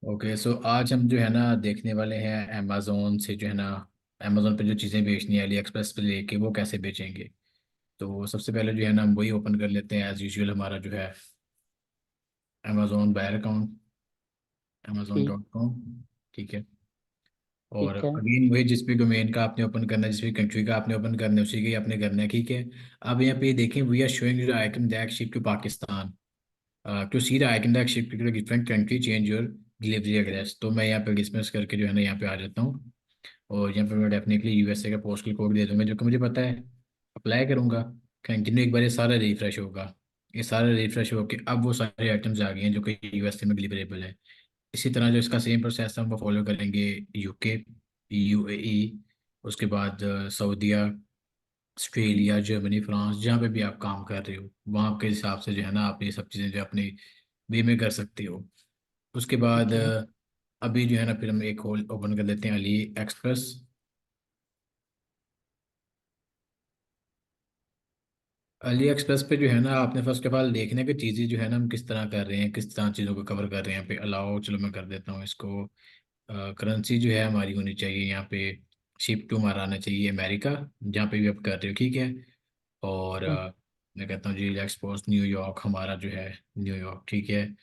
Okay, सो आज हम जो है ना देखने वाले हैं अमेज़ोन से, जो है ना अमेज़ोन पे जो चीज़ें बेचनी है अली एक्सप्रेस पे लेके वो कैसे बेचेंगे। तो सबसे पहले जो है ना हम वही ओपन कर लेते हैं एज़ यूजुअल, हमारा जो है अमेज़ोन बायर अकाउंट, अमेज़ोन ठीक। Dot com. ठीक है। और ठीक है। अगेन वही, जिस भी डोमेन का आपने ओपन करना है, जिस भी कंट्री का आपने ओपन करना है, उसी का ही आपने करना है। ठीक है। अब यहाँ पे देखें, we are showing your item that ship to Pakistan. To see the item that ship to different country, change your delivery address. तो मैं यहाँ पे डिस्मिस करके जो है ना यहाँ पे आ जाता हूँ। और यहाँ पे मैं डेफिनेटली यूएसए का पोस्टल कोड दे दूंगा, जो कि मुझे पता है। अप्लाई करूँगा, कंटिन्यू, एक बार ये सारा रिफ्रेश होगा। ये सारा रिफ्रेश होके अब वो सारे आइटम्स आ गए हैं जो कि यूएसए में डिलीवरेबल है। इसी तरह जो इसका सेम प्रोसेस हम वो फॉलो करेंगे यूके, यूएई, उसके बाद सऊदीया, ऑस्ट्रेलिया, जर्मनी, फ्रांस, जहाँ पे भी आप काम कर रहे हो वहाँ के हिसाब से जो है ना आप ये सब चीज़ें जो अपने वे में कर सकते हो। उसके बाद ठीक है। अभी जो है ना फिर हम एक होल ओपन कर लेते हैं, अली एक्सप्रेस। अली एक्सप्रेस पे जो है ना आपने फर्स्ट ऑफ ऑल देखने की चीज़ें जो है ना हम किस तरह कर रहे हैं, किस तरह चीज़ों को कवर कर रहे हैं। यहाँ पे अलाउ, चलो मैं कर देता हूँ इसको। करेंसी जो है हमारी होनी चाहिए यहाँ पे, शिप टू हमारा आना चाहिए अमेरिका, जहाँ पे भी आप कर रहे हो। ठीक है। और हम्म। मैं कहता हूँ जी एक्सपोर्ट न्यूयॉर्क हमारा जो है, न्यूयॉर्क। ठीक है।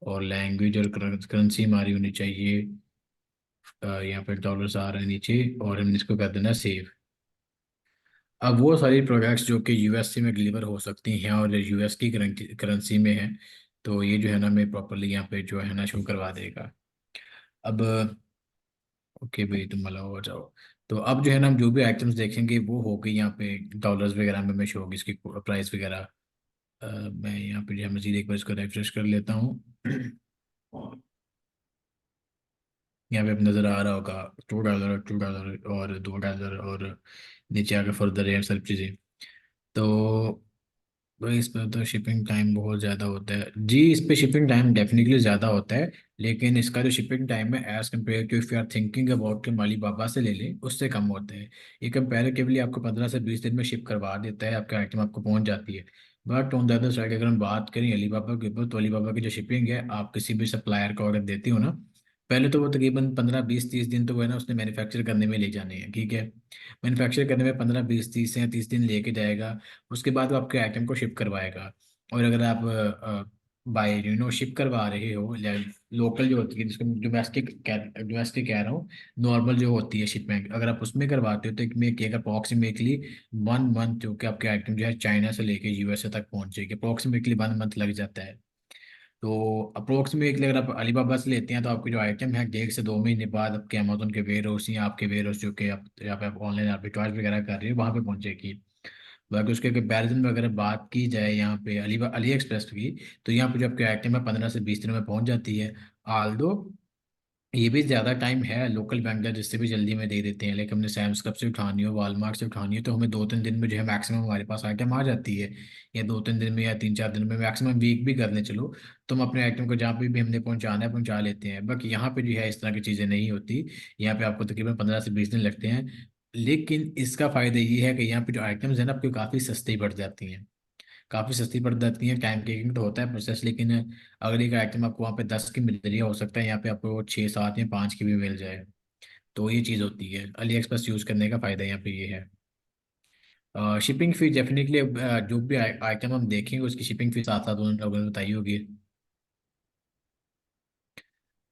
और लैंग्वेज और करेंसी हमारी होनी चाहिए, यहाँ पे डॉलर्स आ रहे हैं नीचे, और हमने इसको कर देना सेव। अब वो सारी प्रोडक्ट्स जो कि यूएसए में डिलीवर हो सकती हैं और यूएस की करेंसी में है, तो ये जो है ना मैं प्रॉपरली यहाँ पे जो है ना शो करवा देगा। अब ओके भाई, तुम मतलब हो जाओ। तो अब जो है ना हम जो भी आइटम्स देखेंगे वो हो गई यहाँ पे डॉलर्स वगैरह में शो होगी इसकी प्राइस वगैरह। मैं यहाँ पे जो है मजीद एक बार इसको रिफ्रेश कर लेता हूँ। यहाँ पे अब नज़र आ रहा होगा $2, $2 और $2, और नीचे आके फर्दर है सब चीज़ें। तो भाई इस पर तो शिपिंग टाइम बहुत ज़्यादा होता है जी, इस पे शिपिंग टाइम डेफिनेटली ज़्यादा होता है। लेकिन इसका जो शिपिंग टाइम है as compare to if you are thinking about कि माली बाबा से ले लें, उससे कम होता है। ये कंपेरेटिवली आपको 15 से 20 दिन में शिप करवा देता है, आपका आइटम आपको पहुंच जाती है। But on the other side अगर हम बात करें अली बाबा के ऊपर, तो अली बाबा की जो शिपिंग है, आप किसी भी सप्लायर को ऑर्डर देती हो ना, पहले तो वो तकरीबन 15 20 30 दिन तो वो है ना उसने मैन्युफैक्चर करने में ले जाने हैं। ठीक है। मैन्युफैक्चर करने में 15 20 30 या 30 दिन लेके जाएगा। उसके बाद वो आपके आइटम को शिप करवाएगा। और अगर आप बाय शिप करवा रहे हो, लोकल जो होती है जिसको डोमेस्टिक कह रहा हूँ, नॉर्मल जो होती है शिपमेंट, अगर आप उसमें करवाते हो तो एक में एक अप्रॉक्सीमेटली 1 मंथ जो कि आपके आइटम जो है चाइना से लेके यूएसए तक पहुंचेगी, अप्रॉक्सीमेटली 1 मंथ लग जाता है। तो अप्रोक्सीमेटली अगर आप अलीबाबा से लेते हैं तो आपके जो आइटम है 1 से 2 महीने बाद आपके अमेजोन के वेयर हाउस या आपके वेयर हाउस जो कि आप यहाँ पे आप ऑनलाइन आर्बिट्राज वगैरह कर रहे हो वहाँ पे पहुँचेगी। बाकी उसके कंपैरिजन में अगर बात की जाए यहाँ पे अली एक्सप्रेस की, तो यहाँ पे जो आपके आइटम है 15 से 20 दिनों में पहुँच जाती है। आल दो ये भी ज़्यादा टाइम है, लोकल वेंडर जिससे भी जल्दी में दे देते हैं, लेकिन हमने सैम्स क्लब से उठानी हो, वालमार्ट से उठानी हो, तो हमें 2 3 दिन में जो है मैक्सिमम हमारे पास आइटम आ जाती है। या 2 3 दिन में या 3 4 दिन में, मैक्सिमम वीक भी करने चलो तो हम अपने आइटम को जहाँ पे भी हमने पहुँचाना है पहुँचा लेते हैं। बाकी यहाँ पे जो है इस तरह की चीज़ें नहीं होती। यहाँ पे आपको तकरीबन 15 से 20 दिन लगते हैं। लेकिन इसका फ़ायदा ये है कि यहाँ पे जो आइटम्स हैं ना आपको काफ़ी सस्ती पड़ जाती हैं, काफ़ी सस्ती पड़ जाती है। टाइम टेकिंग तो होता है प्रोसेस, लेकिन अगर एक आइटम आपको वहाँ पे 10 की मिल रही है, हो सकता है यहाँ पे आपको 6 7 या 5 की भी मिल जाए। तो ये चीज़ होती है, अली एक्सप्रेस यूज़ करने का फ़ायदा यहाँ पे ये है। शिपिंग फी डेफिनेटली जो भी आइटम हम देखेंगे उसकी शिपिंग फी साथ साथ उन लोगों ने बताई होगी।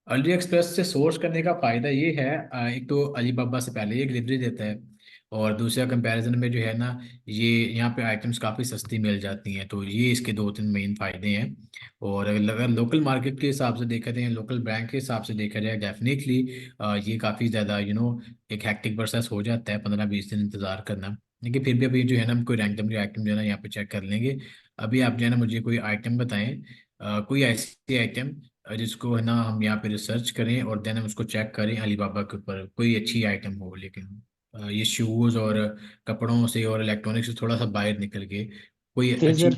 अली एक्सप्रेस से सोर्स करने का फ़ायदा ये है, एक तो अलीबाबा से पहले ये डिलीवरी देता है, और दूसरा कंपैरिजन में जो है ना ये यहाँ पे आइटम्स काफ़ी सस्ती मिल जाती हैं। तो ये इसके 2 3 मेन फ़ायदे हैं। और अगर लोकल मार्केट के हिसाब से देखा जाए, लोकल ब्रांड के हिसाब से देखा जाए, डेफिनेटली ये काफ़ी ज़्यादा एक हैक्टिक प्रोसेस हो जाता है 15 20 दिन इंतज़ार करना। लेकिन फिर भी अभी जो है ना हम कोई रैंडमली आइटम जो है ना यहाँ पे चेक कर लेंगे। अभी आप जो है ना मुझे कोई आइटम बताएं, कोई ऐसी आइटम जिसको है ना हम यहाँ पे रिसर्च करें और देन हम उसको चेक करें अलीबाबा के ऊपर, कोई अच्छी आइटम हो। लेकिन ये शूज़ और कपड़ों से और इलेक्ट्रॉनिक्स से थोड़ा सा बाहर निकल के कोई अच्छी, रेजर।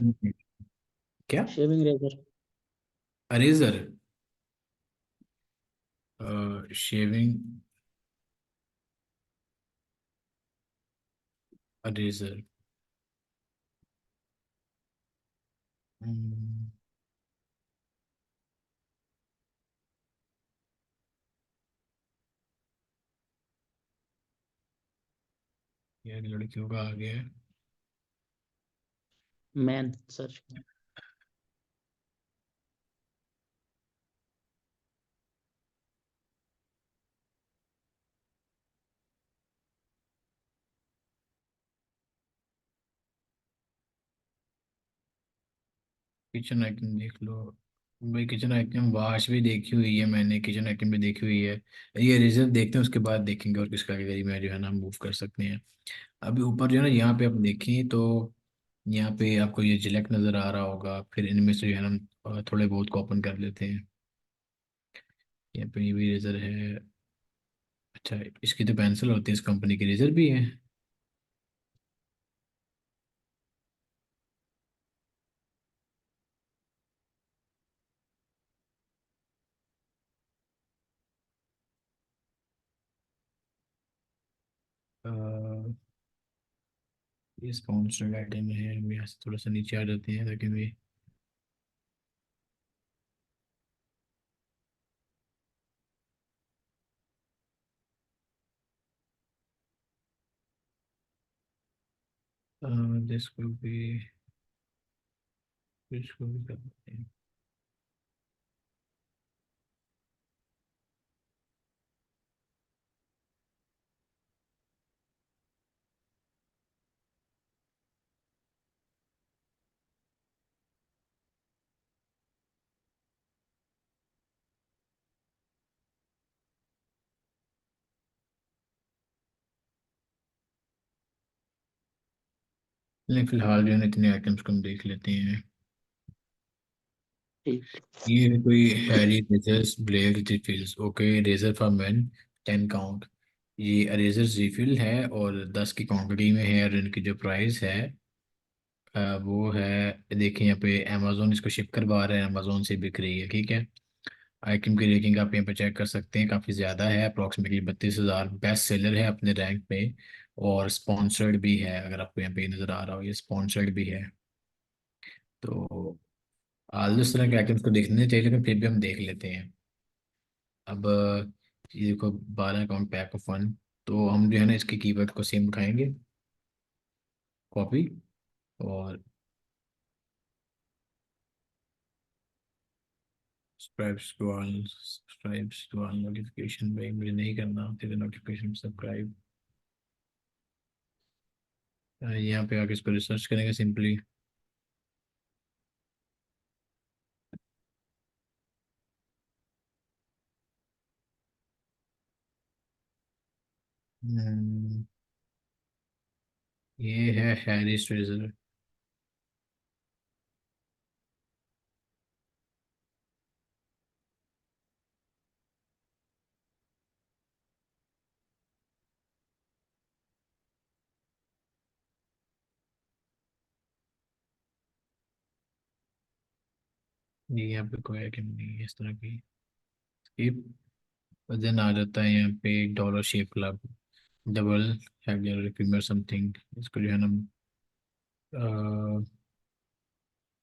क्या? Shaving razor. A razor, shaving a razor. ये लड़कियों का आ गया है। Man search. किचन आइटम देख लो। भाई किचन आइटम वॉश भी देखी हुई है मैंने, किचन आइटम भी देखी हुई है। ये रिजल्ट देखते हैं उसके बाद देखेंगे और किस कैटेगरी में जो है ना मूव कर सकते हैं। अभी ऊपर जो है ना यहाँ पे आप देखें तो यहाँ पे आपको ये जिलेट नज़र आ रहा होगा, फिर इनमें से जो है ना हम थोड़े बहुत को ओपन कर लेते हैं। यहाँ पे ये भी रेजर है। अच्छा, इसकी तो पेंसिल होती है, इस कंपनी की रेजर भी है। अ, ये स्पॉन्सर्ड आइटम है, हम यहाँ से थोड़ा सा नीचे आ जाते हैं ताकि मैं इसको भी इसको भी कर देते हैं। लेकिन फिलहाल जो है ना इतने आइटम्स को हम देख लेते हैं। ठीक। ये है कोई Harry razors blade refills, okay razor for men 10 count. ये अरेजर रिफिल है और 10 की क्वांटिटी में है, और इनकी जो प्राइस है वो है, देखिए यहाँ पे अमेजोन इसको शिप करवा रहा है, अमेजोन से बिक रही है, ठीक है। आइटम की रेटिंग आप यहाँ पे चेक कर सकते हैं, काफ़ी ज़्यादा है, अप्रॉक्सीमेटली 32,000, बेस्ट सेलर है अपने रैंक पे। और स्पॉन्सर्ड भी है, अगर आपको यहाँ पे नज़र आ रहा हो, ये स्पॉन्सर्ड भी है। तो आल इस तरह के आइटम्स को देखने चाहिए, लेकिन फिर भी हम देख लेते हैं। अब ये देखो 12 अकाउंट पैक ऑफ 1। तो हम जो है ना इसके कीवर्ड को सेम उठाएंगे, कॉपी, और सब्सक्राइब्स टू ऑल नोटिफिकेशन। भाई मुझे नहीं करना तेरे नोटिफिकेशन सब्सक्राइब। यहाँ पे आके इसको रिसर्च करेंगे सिंपली। ये है हैरी ट्रेजर। ये यहाँ पे कोई आइटम नहीं है इस तरह की। स्किप। वजन आ जाता है यहाँ पे dollar shape club, double heavier female something. इसको जो है ना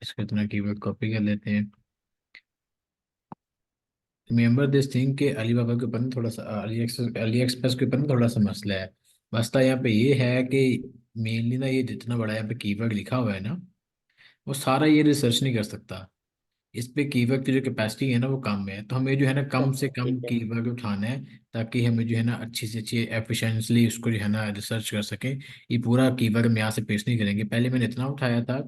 इसको इतना कीवर्ड कॉपी कर लेते हैं। रिमेंबर दिस थिंग के अलीबाबा के ऊपर ना थोड़ा सा अली एक्सप्रेस के ऊपर ना थोड़ा सा मसला है। मसला यहाँ पे ये है कि मेनली ना ये जितना बड़ा यहाँ पे कीवर्ड लिखा हुआ है ना, वो सारा ये रिसर्च नहीं कर सकता। इस पे कीवर्ड की जो कैपेसिटी है ना वो कम है, तो हमें जो है ना कम से अच्छा कम ठीक है। कीवर्ड उठाना है, ताकि हमें जो है ना अच्छी से अच्छी एफिशिएंटली उसको जो है ना रिसर्च कर सके। ये पूरा कीवर्ड हम यहाँ से पेश नहीं करेंगे, पहले मैंने इतना उठाया था।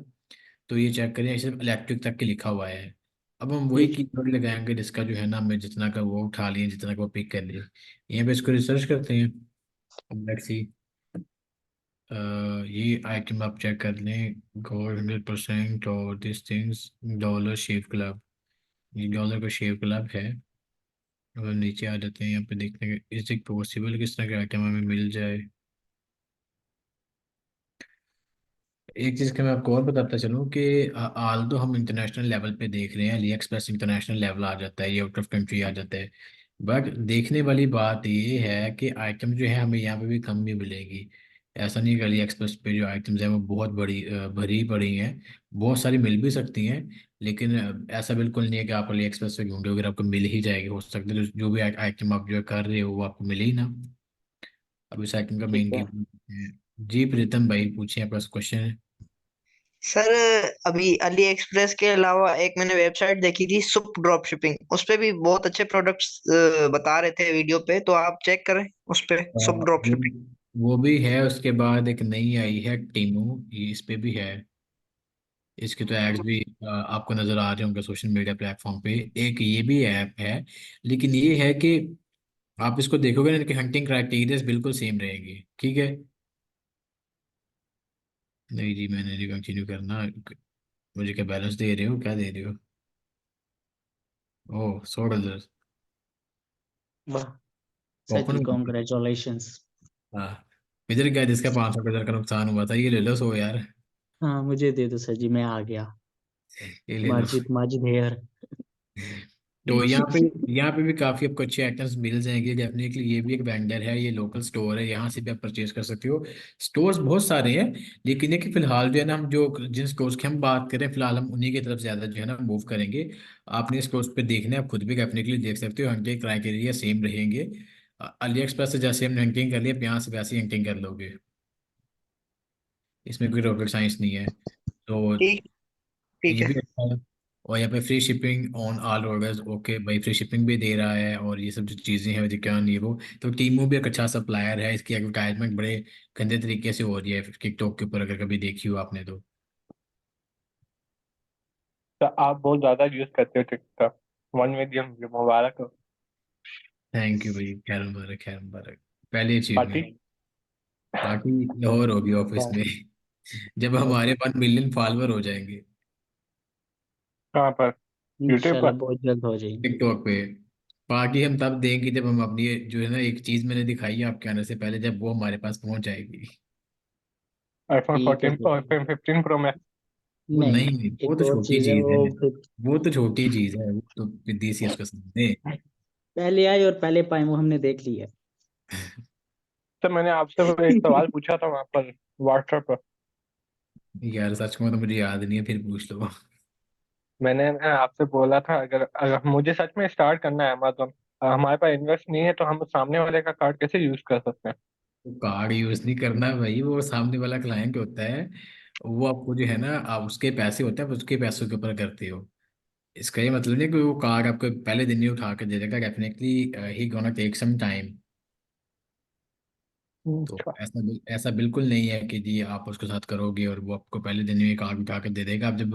तो ये चेक करिए, सिर्फ इलेक्ट्रिक तक के लिखा हुआ है। अब हम वही ठीक है। कीवर्ड लगाएंगे जिसका जो है ना हमें जितना का वो उठा लिए, जितना का वो पिक कर लिए। यहाँ पे इसको रिसर्च करते हैं। Let's see. ये आइटम आप चेक कर लें, गोल्ड 100% और this things dollar shave club. ये डॉलर का शेव क्लब है। और नीचे आ जाते हैं, यहाँ पे देखने का इज इट पॉसिबल किस तरह का आइटम हमें मिल जाए। एक चीज़ का मैं आपको और बताता चलूँ कि आल तो हम इंटरनेशनल लेवल पे देख रहे हैं, अली एक्सप्रेस इंटरनेशनल लेवल आ जाता है, ये आउट ऑफ कंट्री आ जाता है। बट देखने वाली बात ये है कि आइटम जो है हमें यहाँ पे भी कम भी मिलेगी। ऐसा नहीं कि अली एक्सप्रेस पे जो आइटम्स हैं वो बहुत भरी पड़ी हैं, बहुत सारी मिल भी सकती हैं। लेकिन ऐसा बिल्कुल नहीं है कि आप अली एक्सप्रेस पे ढूंढोगे और आपको मिल ही जाएगी, हो सकता है जो भी आइटम आप जो कर रहे हो वो आपको मिले ही ना। अब इस आइटम का ठीक मेन है। कीमत है जी प्रीतम भाई, पूछिए, आपका क्वेश्चन है। सर, अभी अली एक्सप्रेस के अलावा एक मैंने वेबसाइट देखी थी, सुप ड्रॉप शिपिंग। उस पे भी बहुत अच्छे प्रोडक्ट्स बता रहे थे वीडियो पे, तो आप चेक करें उस पे, सुप ड्रॉप वो शिपिंग। वो भी है। उसके बाद एक नई आई है टीमू, ये इस पे भी है। इसके तो एड्स भी आपको नजर आ रहे होंगे सोशल मीडिया प्लेटफॉर्म पे। एक ये भी ऐप है, लेकिन ये है कि आप इसको देखोगे ना, इनकी हंटिंग क्राइटेरिया बिल्कुल सेम रहेगी, ठीक है। नहीं जी, मैंने नहीं कंटिन्यू करना। मुझे क्या बैलेंस दे रहे हो, क्या दे रहे हो? ओह, $100। वाह सर जी, ओपन। कॉन्ग्रेचुलेशंस। हाँ। इधर क्या, जिसका $500 का नुकसान हुआ था, ये ले लो 100 यार। हाँ मुझे दे दो सर जी, मैं आ गया। ये ले लो। माजिद माजिद हेयर। तो यहाँ पे भी काफ़ी आपको अच्छे आइटम्स मिल जाएंगे डेफिनेटली। ये भी एक वेंडर है, ये लोकल स्टोर है, यहाँ से भी आप परचेज कर सकते हो। स्टोर्स बहुत सारे हैं, लेकिन ये कि फिलहाल जो है ना, हम जो जिन स्टोर्स की हम बात करें, फिलहाल हम उन्हीं की तरफ ज़्यादा जो है ना मूव करेंगे। आपने स्टोर्स पे देखना है, आप खुद भी डेफिनेटली देख सकते हो, हंटिंग क्राइटेरिया सेम रहेंगे। अली एक्सप्रेस से जैसे हमने हंटिंग कर लिया, आप यहाँ से वैसे ही हंटिंग कर लोगे। इसमें कोई रॉकेट साइंस नहीं है। तो ठीक, ठीक ये है। भी अच्छा है। और यहाँ पे free shipping on all orders, okay भाई, फ्री शिपिंग भी दे रहा है, और ये सब जो चीज़ें हैं रिटर्न ये वो। तो टीमू भी एक अच्छा सप्लायर है, इसकी एडवर्टाइजमेंट बड़े गंदे तरीके से हो रही है टिकटॉक के ऊपर, अगर कभी देखी हो आपने तो। तो आप बहुत ज्यादा यूज करते हो टिकटॉक। 1 मिलियन मुबारक हो। थैंक यू भाई, खैर मुबारक, खैर मुबारक। पहली पार्टी। अचीवमेंट। पार्टी लाहौर होगी ऑफिस हाँ। में जब हमारे 1 मिलियन फॉलोअर हो जाएंगे कहाँ पर? यूट्यूब इंशाल्लाह पर? बहुत जल्द हो जाएगी। टिकटॉक पे। पार्टी हम तब देंगे जब हम अपनी जो है ना, एक चीज मैंने दिखाई है आपके आने से पहले, जब वो हमारे पास पहुंच जाएगी। आईफोन ठीक है 14 सर प्रो, जी। IPhone 15 Pro Max. वो नहीं, नहीं, वो एक तो और छोटी चीज है चीज वो है। फिर। वो तो छोटी चीज है, वो तो विदेशी है उसके सामने। पहले आए और पहले पाए, वो हमने देख ली है। तो मैंने आपसे वो एक सवाल पूछा था वहां पर, व्हाट्सएप पर। यार सच में तो मुझे याद नहीं है, फिर पूछ लो। मैंने ना आपसे बोला था, अगर अगर मुझे सच में स्टार्ट करना है अमेजोन, हमारे पास इन्वेस्ट नहीं है, तो हम सामने वाले का कार्ड कैसे यूज कर सकते हैं? वो कार्ड यूज नहीं करना भाई, वो सामने वाला क्लाइंट होता है। वो आपको जो है ना, आप उसके पैसे होते हैं, आप उसके पैसों के ऊपर करते हो। इसका ये मतलब नहीं कि वो कार्ड आपको पहले दिन ही उठा के दे देगा, डेफिनेटली ही गोना टेक सम टाइम। तो अच्छा। ऐसा बिल्कुल नहीं है कि जी आप उसके साथ करोगे और वो आपको पहले दिन में कार्ड उठा कर दे देगा। आप जब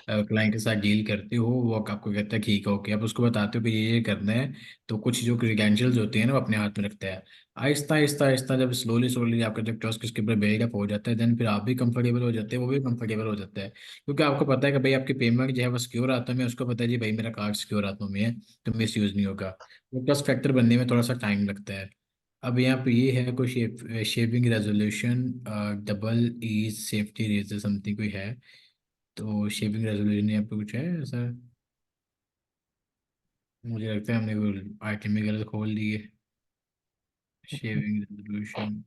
क्लाइंट के साथ डील करते हो, वो आपको कहता है ठीक है ओके, आप उसको बताते हो कि ये करना है। तो कुछ जो क्रेडेंशियल्स होते हैं ना, वो अपने हाथ में रखता है। आहिस्ता आहिस्ता आहिस्ता जब स्लोली स्लोली आपका जब ट्रस्ट उसके ऊपर बिल्डअप हो जाता है, देन फिर आप भी कंफर्टेबल हो जाते हैं, वो भी कंफर्टेबल हो जाता है, क्योंकि आपको पता है कि भाई आपकी पेमेंट जो है वो सिक्योर हाथों में है, उसको पता है जी भाई मेरा कार्ड सिक्योर हाथों में है, तो मिस यूज नहीं होगा। वो ट्रस्ट फैक्टर बनने में थोड़ा सा टाइम लगता है। अब यहाँ पे ये है कोई shaping resolution, double E safety razor something कोई है। तो शेपिंग रेजोल्यूशन यहाँ पे कुछ है ऐसा। मुझे लगता है हमने वो आइटम ही गलत खोल ली है। Shaving resolution.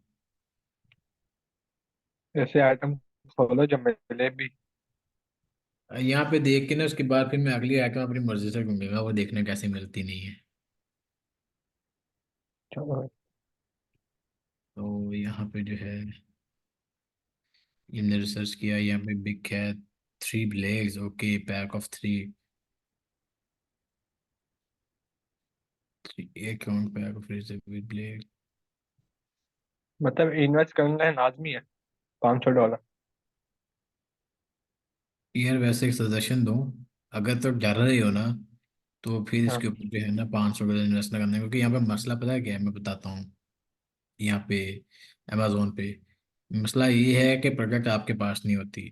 ऐसे आइटम खोलो जो मिले भी। यहाँ पे देख के ना, उसके बाद फिर मैं अगली आइटम अपनी मर्जी से ढूंढूंगा, वो देखने कैसे मिलती नहीं है। चलो। तो यहाँ पे जो है, ये मैंने रिसर्च किया, यहाँ पे बिग है 3 legs, ओके, पैक ऑफ 3। एक काउंट पैक ऑफ विद। मतलब इन्वेस्ट करना है लाजमी है, $500। यार वैसे एक सजेशन दूं, अगर तो डर रहे हो ना, तो फिर हाँ इसके ऊपर जो है ना $500 इन्वेस्ट ना करना, क्योंकि यहाँ पे मसला पता है क्या है, मैं बताता हूँ। यहाँ पे अमेजोन पे मसला ये है कि प्रोडक्ट आपके पास नहीं होती,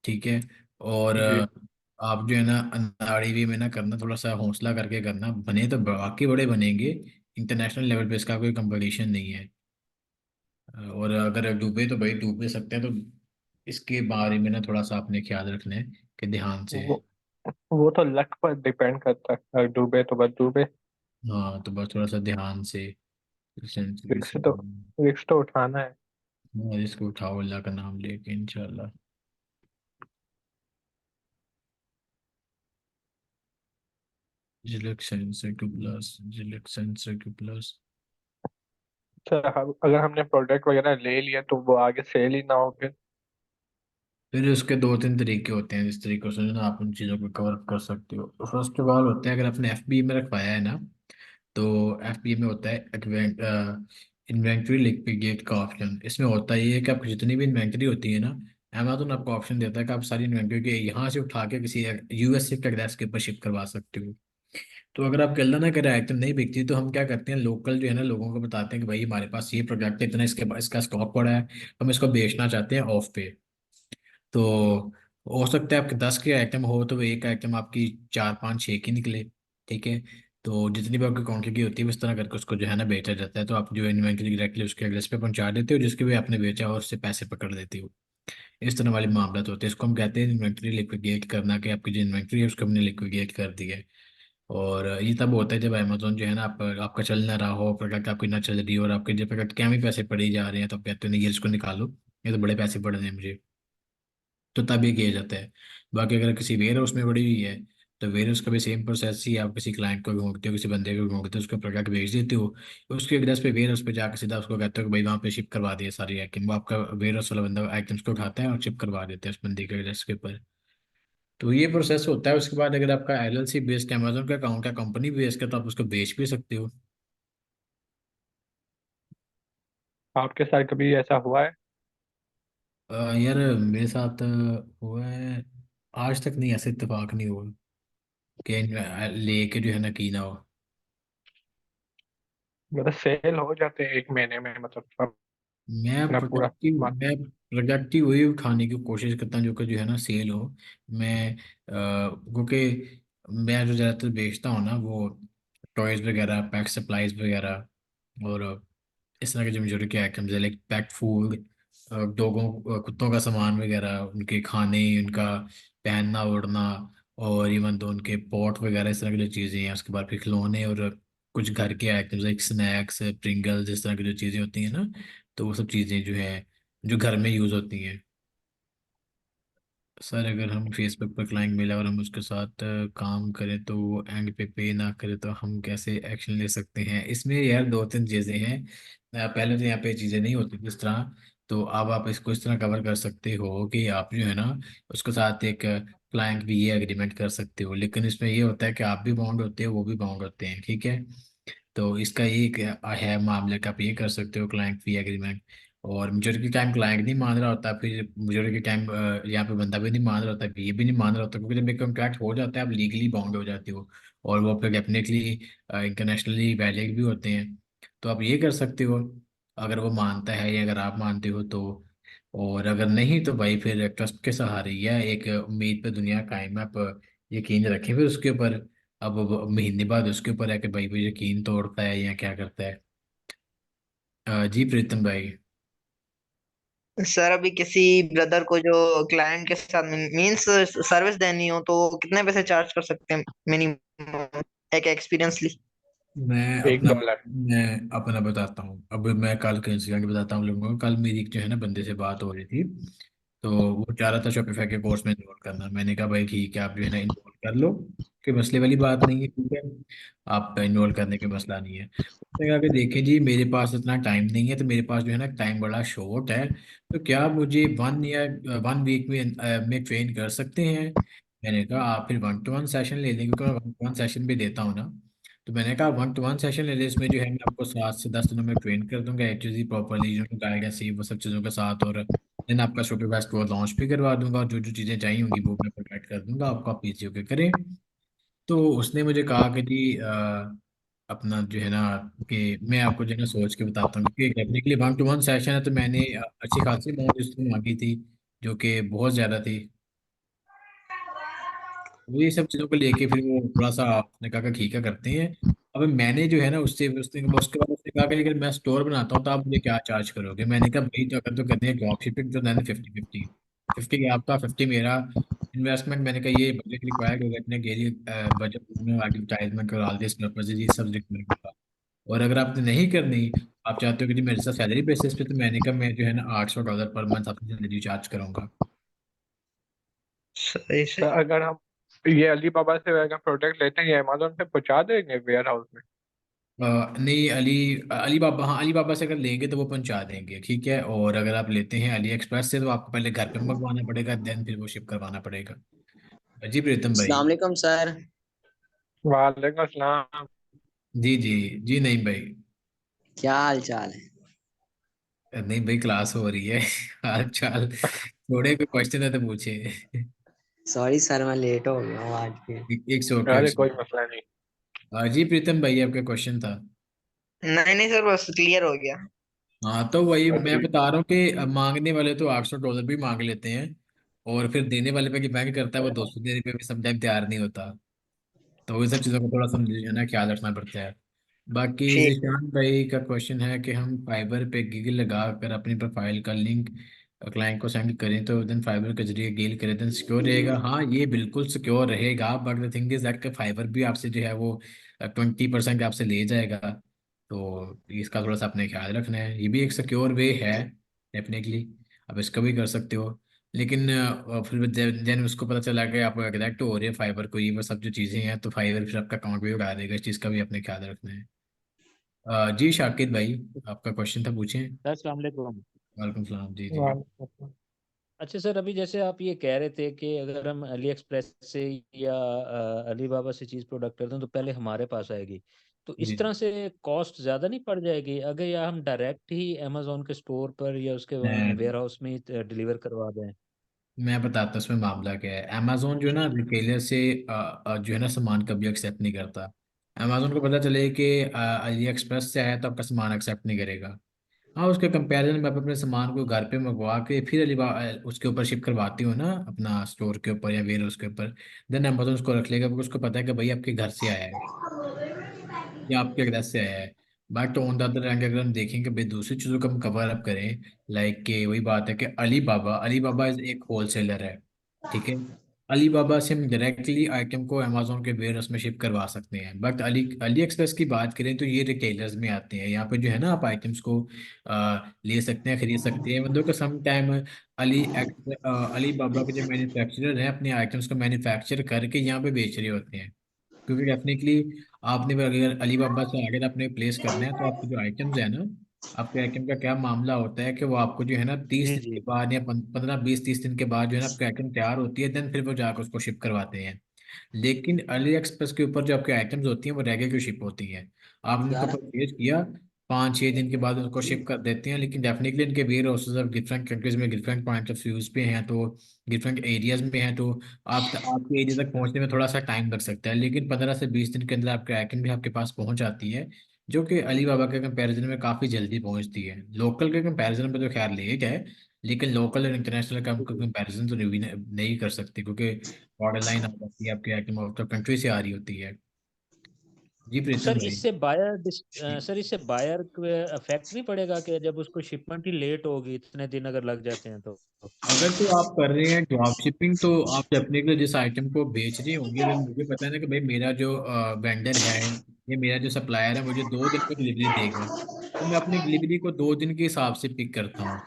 ठीक है। और जी। आप जो है ना, अनाड़ी भी में ना करना, थोड़ा सा हौसला करके करना, बने तो बाकी बड़े बनेंगे। इंटरनेशनल लेवल पे इसका कोई कंपटीशन नहीं है। और अगर डूबे तो भाई डूब भी सकते हैं, तो इसके बारे में ना थोड़ा सा अपने ख्याल रखना है कि ध्यान से। वो वो तो लक पर डिपेंड करता है, अगर डूबे तो बस डूबे। हाँ, तो बस थोड़ा सा ध्यान से रिक्स तो रिक्स तो उठाना है। इसको उठाओ अल्लाह का नाम लेके, इंशाल्लाह। जिलेक्शन से टू प्लस, जिलेक्शन से टू प्लस। सर अगर हमने प्रोडक्ट वगैरह ले लिया तो वो आगे सेल ही ना हो फिर? फिर उसके दो तीन तरीके होते हैं जिस तरीके से ना आप उन चीज़ों को कवर कर सकते हो। तो फर्स्ट ऑफ ऑल होता है, अगर आपने एफ बी में रखवाया है ना, तो एफ बी में होता है इन्वेंट्री लिक्विडेट का ऑप्शन। इसमें होता ही है कि आपकी जितनी भी इन्वेंट्री होती है ना, अमेजोन आपको ऑप्शन देता है कि आप सारी इन्वेंट्री के यहाँ से उठा के किसी यूएसए के एड्रेस के ऊपर शिप करवा सकते हो। तो अगर आपके अल्लाह ना करे आइटम नहीं बिकती, तो हम क्या करते हैं, लोकल जो है ना लोगों को बताते हैं कि भाई हमारे पास ये प्रोडक्ट है, इतना इसके इसका स्टॉक पड़ा है, हम इसको बेचना चाहते हैं ऑफ पे। तो हो सकता है आपके 10 के आइटम हो तो वो एक आइटम आपकी 4 5 6 की निकले। ठीक है। तो जितनी भी आपकी क्वांटिटी होती है, इस तरह करके उसको जो है ना बेचा जाता है। तो आप जो इन्वेंटरी डायरेक्टली उसके एड्रेस पे पहुंचा देते हो जिसके भी आपने बेचा और उससे पैसे पकड़ देते हो। इस तरह वाले मामला तो होते हैं, इसको हम कहते हैं इन्वेंट्री लिक्विडेट करना, कि आपकी जो इन्वेंट्री है उसको हमने लिक्विडेट कर दी है। और ये तब होता है जब अमेजोन जो है ना आपका चल ना रहा हो, प्रोडक्ट आपकी ना चल रही हो और आपके जो प्रोडक्ट क्या ही पैसे पड़े ही जा रहे हैं, तो आप कहते हो नहीं ये इसको निकालो, ये तो बड़े पैसे पड़ रहे हैं मुझे। तो तब ये किया जाता है। बाकी अगर किसी वेयर हाउस में पड़ी हुई है, तो वेयर हाउस का भी सेम प्रोसेस ही, आप किसी क्लाइंट को ढूंढते हो, किसी बंदे को ढूंढते हो, उसको प्रोडक्ट भेज देते हो, उसके एड्रेस पे वेयर हाउस पे जाकर सीधा उसको कहते हो कि भाई वहाँ पे शिप करवा दिए सारी आइटम। वो आपका वेयर हाउस वाला बंदा आइटम्स को उठाता है और शिप करवा देते हैं उस बंदे के एड्रेस के ऊपर। तो ये प्रोसेस होता है। उसके बाद अगर आपका एलएलसी बेस्ड अमेजोन का अकाउंट है, कंपनी बेस्ड का, तो आप उसको बेच भी सकते हो। आपके साथ कभी ऐसा हुआ है? यार मेरे साथ हुआ है, आज तक नहीं, ऐसे इत्तेफाक नहीं हुआ कि लेके जो है ना की ना हो। मतलब सेल हो जाते हैं 1 महीने में, मतलब मैं अपना पूरा प्रोडक्टिव मा- मैं प्रोडक्टिव वही खाने की कोशिश करता हूँ जो कि जो है ना सेल हो। मैं क्योंकि मैं जो ज़्यादातर बेचता हूँ ना, वो टॉयज़ वगैरह, पैक सप्लाईज वगैरह, और इस तरह के जो मेजोरिटी के आइटम्स है, लाइक पैक फूड, डॉगों कुत्तों का सामान वगैरह, उनके खाने, उनका पहनना ओढ़ना, और इवन तो उनके पॉट वगैरह, इस तरह की जो चीज़ें हैं। उसके बाद फिर खिलौने और कुछ घर के आइटम्स लाइक स्नैक्स, प्रिंगल्स, इस तरह की जो चीज़ें होती हैं ना, तो वो सब चीज़ें जो है जो घर में यूज़ होती हैं। सर अगर हम फेसबुक पर क्लाइंट मिला और हम उसके साथ काम करें तो वो एंड पे ना करे, तो हम कैसे एक्शन ले सकते हैं? इसमें यार दो तीन चीज़ें हैं। पहले तो यहाँ पे चीज़ें नहीं होती थी इस तरह। तो अब आप इसको इस तरह कवर कर सकते हो कि आप जो है ना उसके साथ एक क्लाइंट भी ये एग्रीमेंट कर सकते हो, लेकिन इसमें ये होता है कि आप भी बाउंड होते हो, वो भी बाउंड होते हैं। ठीक है। तो इसका एक है मामले का, आप ये कर सकते हो क्लाइंट फी एग्रीमेंट। और मेजोरिटी टाइम क्लाइंट नहीं मान रहा होता, फिर मेजोरिटी टाइम यहाँ पे बंदा भी नहीं मान रहा होता, ये भी नहीं मान रहा होता, क्योंकि जब एक कॉन्ट्रैक्ट हो जाता है आप लीगली बाउंड हो जाते हो, और वो फिर डेफिनेटली इंटरनेशनली वैलिड भी होते हैं। तो आप ये कर सकते हो, अगर वो मानता है या अगर आप मानते हो तो। और अगर नहीं तो भाई फिर ट्रस्ट के सहारे या एक उम्मीद पे दुनिया कायम है, आप यकीन रखें फिर उसके ऊपर। अब वो महीने बाद उसके ऊपर है कि भाई वो यकीन तोड़ता है या क्या करता है। जी प्रीतम भाई। सर अभी किसी ब्रदर को जो क्लाइंट के साथ मींस सर्विस देनी हो तो वो कितने पैसे चार्ज कर सकते हैं मिनिमम, एक एक्सपीरियंस ली। एक डॉलर मैं अपना बताता हूँ। अब मैं कल का इंसिडेंट बताता हूँ लोगों को। कल मेरी एक जो है ना बंदे से बात हो रही थी, तो वो चाह रहा था शॉपिफाई के कोर्स में इन्वॉल्व करना। मैंने कहा भाई ठीक है, आप जो है ना इन्वॉल्व कर लो, कोई मसले वाली बात नहीं है। ठीक है, आप इन्वॉल्व करने के मसला नहीं है। उसने कहा कि देखें जी मेरे पास इतना टाइम नहीं है, तो मेरे पास जो है ना टाइम बड़ा शॉर्ट है, तो क्या आप मुझे 1 वीक में ट्रेन कर सकते हैं? मैंने कहा आप फिर 1 to 1 सेशन ले लेंगे, क्योंकि मैं 1 to 1 सेशन भी देता हूँ ना। तो मैंने कहा 1 to 1 सेशन ले ले, इसमें जो है मैं आपको 7 से 10 दिनों में ट्रेन कर दूंगा एच डी प्रॉपरली, जो गाइडेंस वो सब चीज़ों के साथ। और देन आपका शॉपिफाई स्टोर लॉन्च भी करवा दूंगा, और जो जो चीज़ें चाहिए होंगी वो मैं प्रोवाइड कर दूंगा आपको, आप पीसी होके करें। तो उसने मुझे कहा कि जी अपना जो है ना, कि मैं आपको जो है ना सोच के बताता हूँ, क्योंकि टेक्निकली 1 to 1 सेशन है, तो मैंने अच्छी खासी अमाउंट उसने मांगी थी, जो कि बहुत ज़्यादा थी। वो ये सब चीज़ों को लेके फिर वो थोड़ा सा उसने कहा कि ठीक है करते हैं। अब मैंने जो है ना उससे उसने उसके बाद उसने कहा कि अगर मैं स्टोर बनाता हूँ तो आप मुझे क्या चार्ज करोगे? मैंने कहा भाई तो अगर तो करनी है ड्रॉप शिपिंग तो मैंने 50-50, 50 आपका 50 मेरा इन्वेस्टमेंट। मैंने कहा ये बजट रिक्वायर्ड होगा, इतने डेली बजट में एडवर्टाइजमेंट और ऑल दिस पर्पज, ये सब रिक्वायर्ड होगा। और अगर आपने नहीं करनी, आप चाहते हो कि जी मेरे साथ सैलरी बेसिस पे, तो मैंने कहा मैं जो है ना $800 पर मंथ आपकी सैलरी चार्ज करूंगा। सही तो सही। अगर हम ये अलीबाबा से अगर प्रोडक्ट लेते हैं, ये अमेजोन से पहुंचा देंगे वेयर हाउस में? नहीं, अली बाबा, हाँ अली बाबा से अगर लेंगे तो वो पहुंचा देंगे, ठीक है। और अगर आप लेते हैं अली एक्सप्रेस से तो आपको पहले घर पे मंगवाना पड़ेगा, देन फिर वो शिप करवाना पड़ेगा। जी प्रीतम भाई। अस्सलाम वालेकुम सर। वालेकुम अस्सलाम। जी जी। जी नहीं भाई। क्या हाल चाल है? नहीं भाई, क्लास हो रही है। हाल चाल थोड़े कोई क्वेश्चन है तो पूछे। सॉरी सर, मैं लेट हो गया हूँ आज के। एक सौ के अरे कोई मसला नहीं। जी प्रीतम भाई, आपका क्वेश्चन था। नहीं नहीं सर, बस क्लियर हो गया। हाँ तो वही मैं ठीक। बता रहा हूँ कि मांगने वाले तो $800 भी मांग लेते हैं, और फिर देने वाले पे डिपेंड करता है, वो 200 देने पे भी समटाइम तैयार नहीं होता। तो ये सब चीज़ों को थोड़ा समझना, ख्याल रखना पड़ता है। बाकी ठीक। जिशान भाई का क्वेश्चन है कि हम फाइबर पे गीगल लगा कर अपनी प्रोफाइल का लिंक क्लाइंट को सेंड करें तो देन फाइबर के जरिए गील करें देन सिक्योर रहेगा। हाँ ये बिल्कुल सिक्योर रहेगा, but the thing is that fibre भी आपसे जो है वो 20% आपसे ले जाएगा। तो इसका थोड़ा सा अपने ख्याल रखना है, ये भी एक सिक्योर वे है डेफिनेटली, आप इसका भी कर सकते हो। लेकिन फिर जैन उसको पता चला कि आप कनेक्ट हो रहे हैं फाइबर को, ये वो सब जो चीज़ें हैं, तो फाइबर फिर आपका अकाउंट भी उड़ा देगा, इस चीज़ का भी अपने ख्याल रखना है। जी शाकिर भाई, आपका क्वेश्चन था, पूछें। सर अस्सलाम वालेकुम। वालेकुम सलाम। जी जी। वालेकुम अस्सलाम। अच्छा सर, अभी जैसे आप ये कह रहे थे कि अगर हम अली एक्सप्रेस से या अली बाबा से चीज़ प्रोडक्ट करते हैं तो पहले हमारे पास आएगी, तो जी इस तरह से कॉस्ट ज़्यादा नहीं पड़ जाएगी अगर या हम डायरेक्ट ही अमेजोन के स्टोर पर या उसके मैं वेयर हाउस में डिलीवर करवा दें? मैं बताता हूँ इसमें मामला क्या है। अमेजोन जो है ना रिटेलर से जो है ना सामान कभी एक्सेप्ट नहीं करता। अमेजोन को पता चले कि अली एक्सप्रेस से आया तो आपका सामान एक्सेप्ट नहीं करेगा। हाँ, उसके कंपैरिजन में आप अपने सामान को घर पे मंगवा के फिर उसके ऊपर शिप करवाती हो ना अपना स्टोर के ऊपर या वेयर उसके ऊपर, देन अमेजोन उसको रख लेगा क्योंकि उसको पता है कि भाई आपके घर से आया है या आपके एड्रेस से आया है। But on the other hand अगर हम देखेंगे भाई दूसरी चीज़ों को हम कवर अप करें, लाइक कि वही बात है कि अली बाबा इज एक होलसेलर है, ठीक है। अली बाबा से हम डायरेक्टली आइटम को अमेजोन के वेयरहाउस में शिप करवा सकते हैं, बट अली अली एक्सप्रेस की बात करें तो ये रिटेलर्स में आते हैं। यहाँ पे जो है ना आप आइटम्स को ले सकते हैं, खरीद सकते हैं, मतलब कि सम टाइम अली बाबा के जो मैन्युफैक्चरर हैं अपने आइटम्स को मैन्युफैक्चर करके यहाँ पे बेच रहे होते हैं। क्योंकि डेफिनेटली आपने भी अगर अली बाबा से अगर आपने प्लेस करना है तो आपके जो आइटम्स है ना, आपके आइटम का क्या मामला होता है कि वो आपको जो है ना तीस जी दिन के जी। बाद या 15 20 30 दिन के बाद जो है ना आपकी आइटम तैयार होती है, देन फिर वो जाकर उसको शिप करवाते हैं। लेकिन अली एक्सप्रेस के ऊपर जो आपके आइटम्स होती हैं वो रेगुलर की शिप होती हैं। आपने उनको यार परचेज किया, 5 6 दिन के बाद उनको शिप कर देते हैं। लेकिन डेफिनेटली इनके ware houses of different countries में डिफरेंट पॉइंट ऑफ व्यूज पे हैं, तो डिफरेंट एरियाज में हैं, तो आपके एरिया तक पहुंचने में थोड़ा सा टाइम लग सकता है। लेकिन 15 से 20 दिन के अंदर आपके आइटम भी आपके पास पहुंच जाती है, जो कि अली बाबा के कंपैरिजन में काफ़ी जल्दी पहुंचती है। लोकल के कंपैरिजन में तो खैर लेट है, लेकिन लोकल और इंटरनेशनल का कंपैरिजन तो नहीं कर सकते, क्योंकि बॉर्डर लाइन आ जाती है, आपके आइटम आउट ऑफ कंट्री से आ रही होती है। जी प्रीतम भाई। सर इससे बायर को अफेक्ट नहीं पड़ेगा कि जब उसको शिपमेंट ही लेट होगी, इतने दिन अगर लग जाते हैं तो? अगर तो आप कर रहे हैं ड्रॉप शिपिंग तो आप अपने के लिए जिस आइटम को बेच रहे होंगे, अगर मुझे पता है ना कि भाई मेरा जो वेंडर है या मेरा जो सप्लायर है मुझे 2 दिन में डिलीवरी देगा, तो मैं अपनी डिलीवरी को 2 दिन के हिसाब से पिक करता हूँ।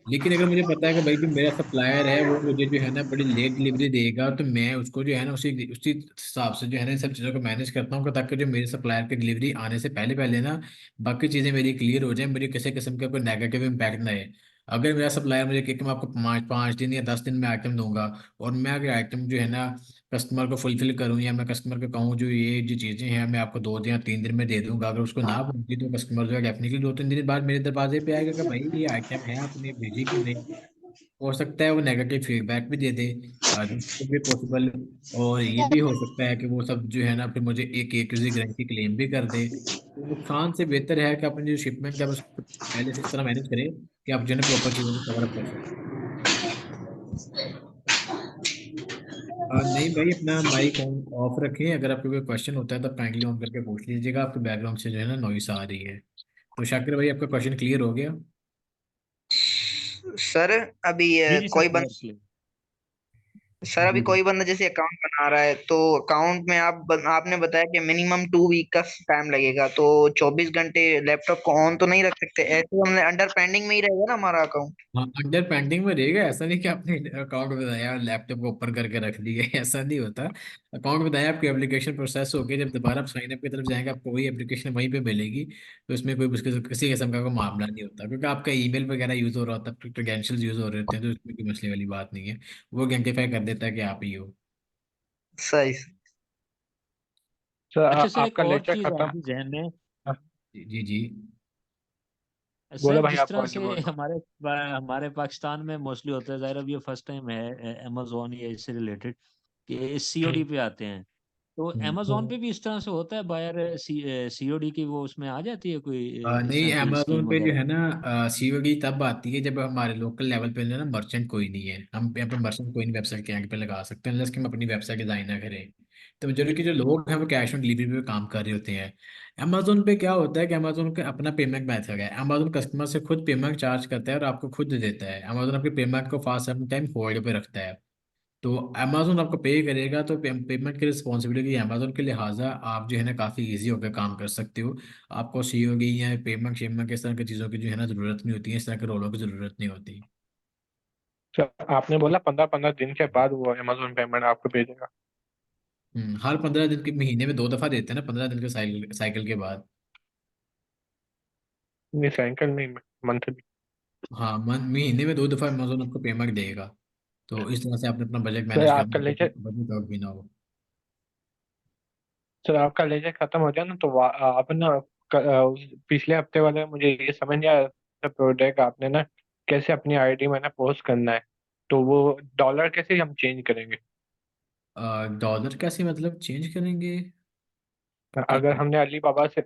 लेकिन अगर मुझे पता है कि भाई जो मेरा सप्लायर है वो मुझे जो है ना बड़ी लेट डिलीवरी देगा, तो मैं उसको जो है ना उसी उसी हिसाब से जो है ना इन सब चीज़ों को मैनेज करता हूँ, ताकि जो मेरे सप्लायर की डिलीवरी आने से पहले पहले ना बाकी चीज़ें मेरी क्लियर हो जाए, मुझे किसी किस्म का कोई नेगेटिव इम्पैक्ट ना आए। अगर मेरा सप्लायर मुझे कहे कि मैं आपको 5 5 दिन या 10 दिन में आइटम दूंगा, और मैं अगर आइटम जो है ना कस्टमर को फुलफिल करूँ, या मैं कस्टमर को कहूँ जो ये जो चीज़ें हैं मैं आपको 2 या 3 दिन में दे दूंगा, अगर उसको ना पहुंची तो कस्टमर जो है डेफिनेटली 2 3 दिन बाद मेरे दरवाजे पे आएगा कि भाई ये आइटम है आपने भेजी क्यों नहीं। हो सकता है वो नेगेटिव फीडबैक भी दे दे, तो भी पॉसिबल। और ये भी हो सकता है कि वो सब जो है ना फिर मुझे एक एक गारंटी क्लेम भी कर दे। तो नुकसान से बेहतर है कि अपनी जो शिपमेंट है उसको पहले से इस तरह मैनेज करें कि आप जो है ना प्रॉपर चीज़ों को कवर अप कर सकें। नहीं भाई, अपना माइक ऑन ऑफ रखें, अगर आपको कोई क्वेश्चन होता है तो काइंडली ऑन करके पूछ लीजिएगा, आपके बैकग्राउंड से जो है ना नॉइस आ रही है। तो शाकिर भाई, आपका क्वेश्चन क्लियर हो गया। सर अभी जी जी सर, कोई बंदा क्लियर क्लियर। सर अभी जी जी। कोई बंदा जैसे अकाउंट बना रहा है तो अकाउंट में आपने बताया कि मिनिमम 2 वीक का टाइम लगेगा, तो 24 घंटे लैपटॉप को ऑन तो नहीं रख सकते, ऐसे हमने अंडर पेंडिंग में ही रहेगा ना हमारा अकाउंट। हाँ, अंडर पेंडिंग में रहेगा। ऐसा नहीं कि आपने अकाउंट बनाया लैपटॉप को ओपन करके रख दिया ऐसा नहीं होता। अकाउंट बनाया, आपकी एप्लीकेशन प्रोसेस हो गई, जब दोबारा आप साइन अप की तरफ जाएंगे आपको वही एप्लीकेशन वहीं पे मिलेगी। तो इसमें कोई किसी किस्म का कोई मामला नहीं होता, क्योंकि आपका ईमेल वगैरह यूज हो रहा होता है, क्रेडेंशियल्स यूज हो रहे होते हैं, तो इसमें कोई मसले वाली बात नहीं है। वो आइडेंटिफाई कर देता है कि आप ही हो। सही। सर अच्छा सर, एक आपका और लेक्चर चीज खत्म। आपकी जहन में। हाँ, जी जी जी। बोलो सर भाई, जिस आप तरह कौन से सी बोल रहे हमारे पाकिस्तान में मोस्टली होता है, जाहिर अब ये फर्स्ट टाइम है अमेजोन या इससे रिलेटेड कि हो। सीओडी पे आते हैं। तो अमेजोन पे भी इस तरह से होता है, बायर सीओडी की वो उसमें आ जाती है कोई इस नहीं, तरह की अमेजोन स्कीम पे जो वगैरह। है ना सीओडी तब आती है जब हमारे लोकल लेवल पे जो है ना मर्चेंट कोई नहीं है। हम यहाँ पे मर्चेंट कोई नहीं वेबसाइट के यहाँ पे लगा सकते हैं, कि हम अपनी वेबसाइट डिजाइन ना करें। तो मेजोरिटी के जो लोग हैं वो कैश ऑन डिलीवरी पे काम कर रहे होते हैं। अमेजोन पे क्या होता है कि अमेजोन का अपना पेमेंट मेथड है। अमेजोन कस्टमर से खुद पेमेंट चार्ज करता है और आपको खुद देता है। अमेजोन आपके पेमेंट को फास्ट टाइम होल्ड पे रखता है। तो अमेजोन आपको पे करेगा, तो पेमेंट की रिस्पॉन्सिबिलिटी अमेजोन के लिहाजा आप जो है ना काफ़ी इजी होकर काम कर सकते हो। आपको सीओडी या पेमेंट शेमेंट इस तरह की चीज़ों की जो है ना ज़रूरत नहीं होती है, इस तरह के रोलों की ज़रूरत नहीं होती। सर आपने बोला 15-15 दिन के बाद वो अमेजोन पेमेंट आपको भेजेगा। हर 15 दिन के महीने में 2 दफ़ा देते हैं ना, 15 दिन के साइकिल साइकिल के बाद। नहीं, साइकिल नहीं, मंथली। हाँ, महीने में 2 दफ़ा अमेजोन आपको पेमेंट देगा। तो इस तरह से आपने अपना बजट सर मैनेज आपका करना, लेक्चर बजट आउट भी ना हो। सर आपका लेक्चर खत्म हो जाए ना तो आप ना पिछले हफ्ते वाले मुझे ये समझ नहीं आया प्रोडक्ट आपने ना कैसे अपनी आईडी में ना पोस्ट करना है। तो वो डॉलर कैसे हम चेंज करेंगे? डॉलर कैसे मतलब चेंज करेंगे? अगर हमने अली बाबा से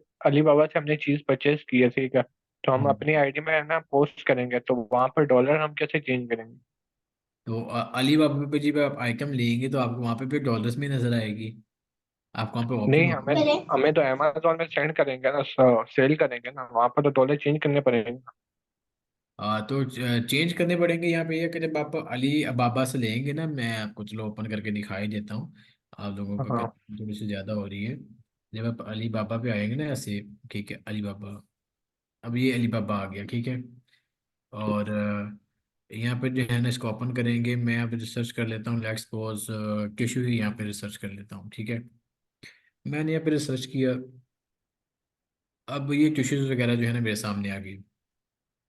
हमने चीज परचेज की है, ठीक है, तो हम हम्म, अपनी आईडी में ना पोस्ट करेंगे तो वहां पर डॉलर हम कैसे चेंज करेंगे? तो अली बाबा पे जब आप आइटम लेंगे तो आपको वहाँ पे डॉलर्स में नजर आएगी। आपको वहाँ पे ऑप्शन नहीं, होता हमें है। हमें तो अमेजोन में सेंड करेंगे ना, सेल करेंगे ना, वहां पर तो डॉलर चेंज करने पड़ेंगे। तो चेंज करने पड़ेंगे यहाँ पे। ये कि जब आप अली बाबा से लेंगे ना, मैं आपको चलो ओपन करके दिखाई देता हूँ। आप लोगों को हाँ। थोड़ी सी ज़्यादा हो रही है। जब आप अली बाबा पे आएंगे ना ऐसे, ठीक है, अली बाबा। अब ये अली बाबा आ गया, ठीक है। और यहाँ पे जो है ना इसको ओपन करेंगे। मैं यहाँ पे रिसर्च कर लेता हूँ, लेट्स सपोज टिश्यू ही यहाँ पे रिसर्च कर लेता हूँ, ठीक है। मैंने यहाँ पे रिसर्च किया। अब ये टिश्यूज वगैरह जो है ना मेरे सामने आ गई।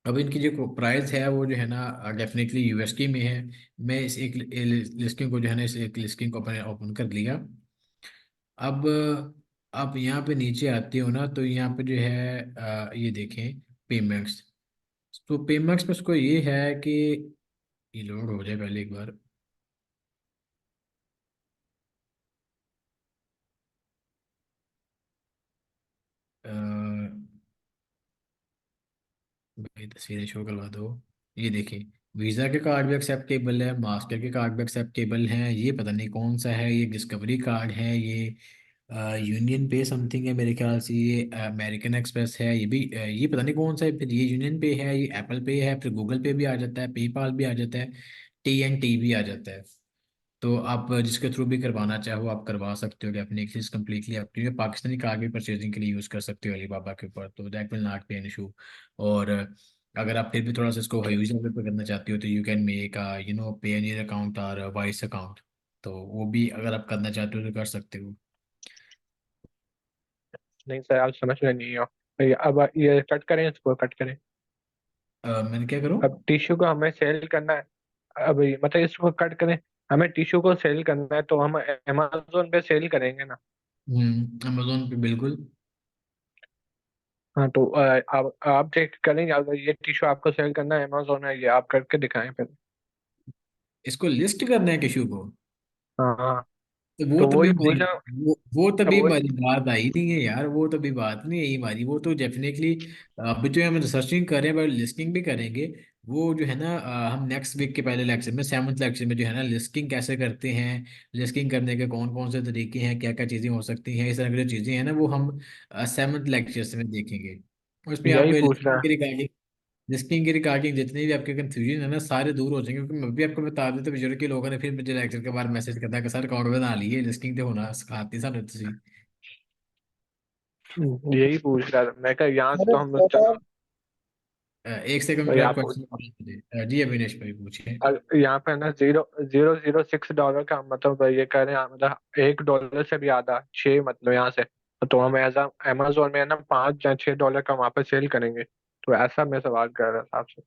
अब इनकी जो प्राइस है वो जो है ना डेफिनेटली यूएसडी में है। मैं इस एक लिस्टिंग को जो है ना, इस एक लिस्टिंग को अपने ओपन कर लिया। अब आप यहाँ पे नीचे आते हो ना, तो यहाँ पे जो है ये देखें पेमेंट्स। तो पेमेंट्स में उसको ये है कि ये लोड हो जाए पहले एक बार। अ, भाई तस्वीरें शो करवा दो। ये देखिए, वीज़ा के कार्ड भी एक्सेप्टेबल है, मास्टर के कार्ड भी एक्सेप्टेबल हैं। ये पता नहीं कौन सा है, ये डिस्कवरी कार्ड है, ये यूनियन पे समथिंग है मेरे ख्याल से, ये अमेरिकन एक्सप्रेस है, ये भी ये पता नहीं कौन सा है। फिर ये यूनियन पे है, ये एप्पल पे है, फिर गूगल पे भी आ जाता है, पेपाल भी आ जाता है, TNT भी आ जाता है। तो आप जिसके थ्रू भी करवाना चाहो आप करवा सकते हो कि अपनी एक चीज़ कम्प्लीटली एक्टिव है। पाकिस्तानी कार्ड भी परचेजिंग के लिए यूज़ कर सकते हो अलीबाबा के ऊपर, तो that will not be an issue. और अगर आप फिर भी थोड़ा सा इसको यूज लेवल पे करना चाहते हो तो you can make Payeer account और वाइस अकाउंट। तो वो भी अगर आप करना चाहते हो तो कर सकते हो। नहीं सर, आप समझ रहे नहीं हो। अब ये कट करें, इसको कट करें। मैंने क्या करूँ? अब टिश्यू को हमें सेल करना है। अब मतलब इसको कट करें। हमें टिश्यू को सेल करना है तो हम अमेजोन पे सेल करेंगे ना। अमेजोन पे बिल्कुल। हाँ, तो आप चेक करेंगे, अगर ये टिश्यू आपको सेल करना है अमेजोन है, ये आप करके दिखाएं फिर। इसको लिस्ट करना है किसी को? हाँ हाँ। तो वो तो तभी वही हमारी पूछ रहा हूँ। वो तो तभी वो हमारी बात आई नहीं है यार। वो तभी बात नहीं आई हमारी। वो तो डेफिनेटली अभी जो हम रिसर्चिंग कर रहे हैं, बट लिस्टिंग भी करेंगे। वो जो है ना हम नेक्स्ट वीक के पहले लेक्चर में, 7th लेक्चर में जो है ना लिस्टिंग कैसे करते हैं, लिस्टिंग करने के कौन कौन से तरीके हैं, क्या क्या चीज़ें हो सकती हैं, इस तरह की जो चीज़ें हैं ना वो हम 7th लेक्चर में देखेंगे। उसमें यही आपको पूछ रहा लिस्टिंग है। की रिगार्डिंग लिस्टिंग की रिगार्डिंग जितनी भी आपके कंफ्यूजन है ना, सारे दूर हो जाएंगे, क्योंकि मैं भी आपको बता देता बुजुर्ग के लोगों ने फिर मुझे लेक्चर के बाद मैसेज करता है कि सर अकाउंट बना लिए, लिस्टिंग तो होना सिखाती सानू तुसी। यही पूछ रहा था मैं, कहा यहाँ से सर तो हम लोग चलो। एक सेकंड तो मेरा यहाँ क्वेश्चन जी अविनेश भाई पूछिए। यहाँ पे ना 0.006 डॉलर का मतलब ये कह रहे हैं, मतलब $1 से भी आधा, 6 मतलब यहाँ से। तो हम एज अमेजोन में है ना 5 या 6 डॉलर का वहाँ पे सेल करेंगे, तो ऐसा मैं सवाल कर रहा था आपसे।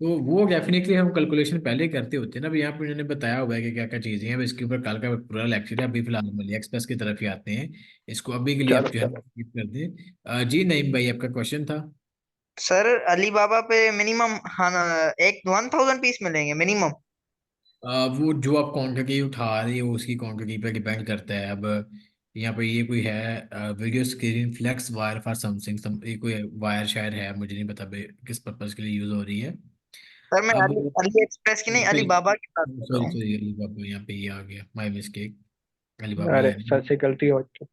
तो वो डेफिनेटली हम कैलकुलेशन पहले ही करते होते हैं ना, अभी यहाँ पे उन्होंने बताया हुआ है कि क्या क्या चीजें हैं। अब इसके ऊपर कल का पूरा लेक्चर है, अभी फिलहाल हम अली एक्सप्रेस की तरफ ही आते हैं। इसको अभी के लिए आप चलो जो है चलो। skip कर दें। जी नईम भाई आपका क्वेश्चन था। सर अलीबाबा पे मिनिमम, हाँ ना, एक 1000 पीस मिलेंगे मिनिमम। वो जो आप क्वांटिटी उठा रहे हो उसकी क्वांटिटी पे डिपेंड करता है। अब यहाँ पे ये कोई है video screen flex wire for something, ये कोई वायर शायर है, मुझे नहीं पता किस पर्पज के लिए यूज हो रही है। सर मैं अब अली अली एक्सप्रेस की नहीं, अलीबाबा की बात कर रहा सॉरी हूँ। सॉरी अलीबाबा, यहाँ पे ये आ गया माई मिस्टेक। अलीबाबा अरे है सर नहीं। से गलती हो चुकी।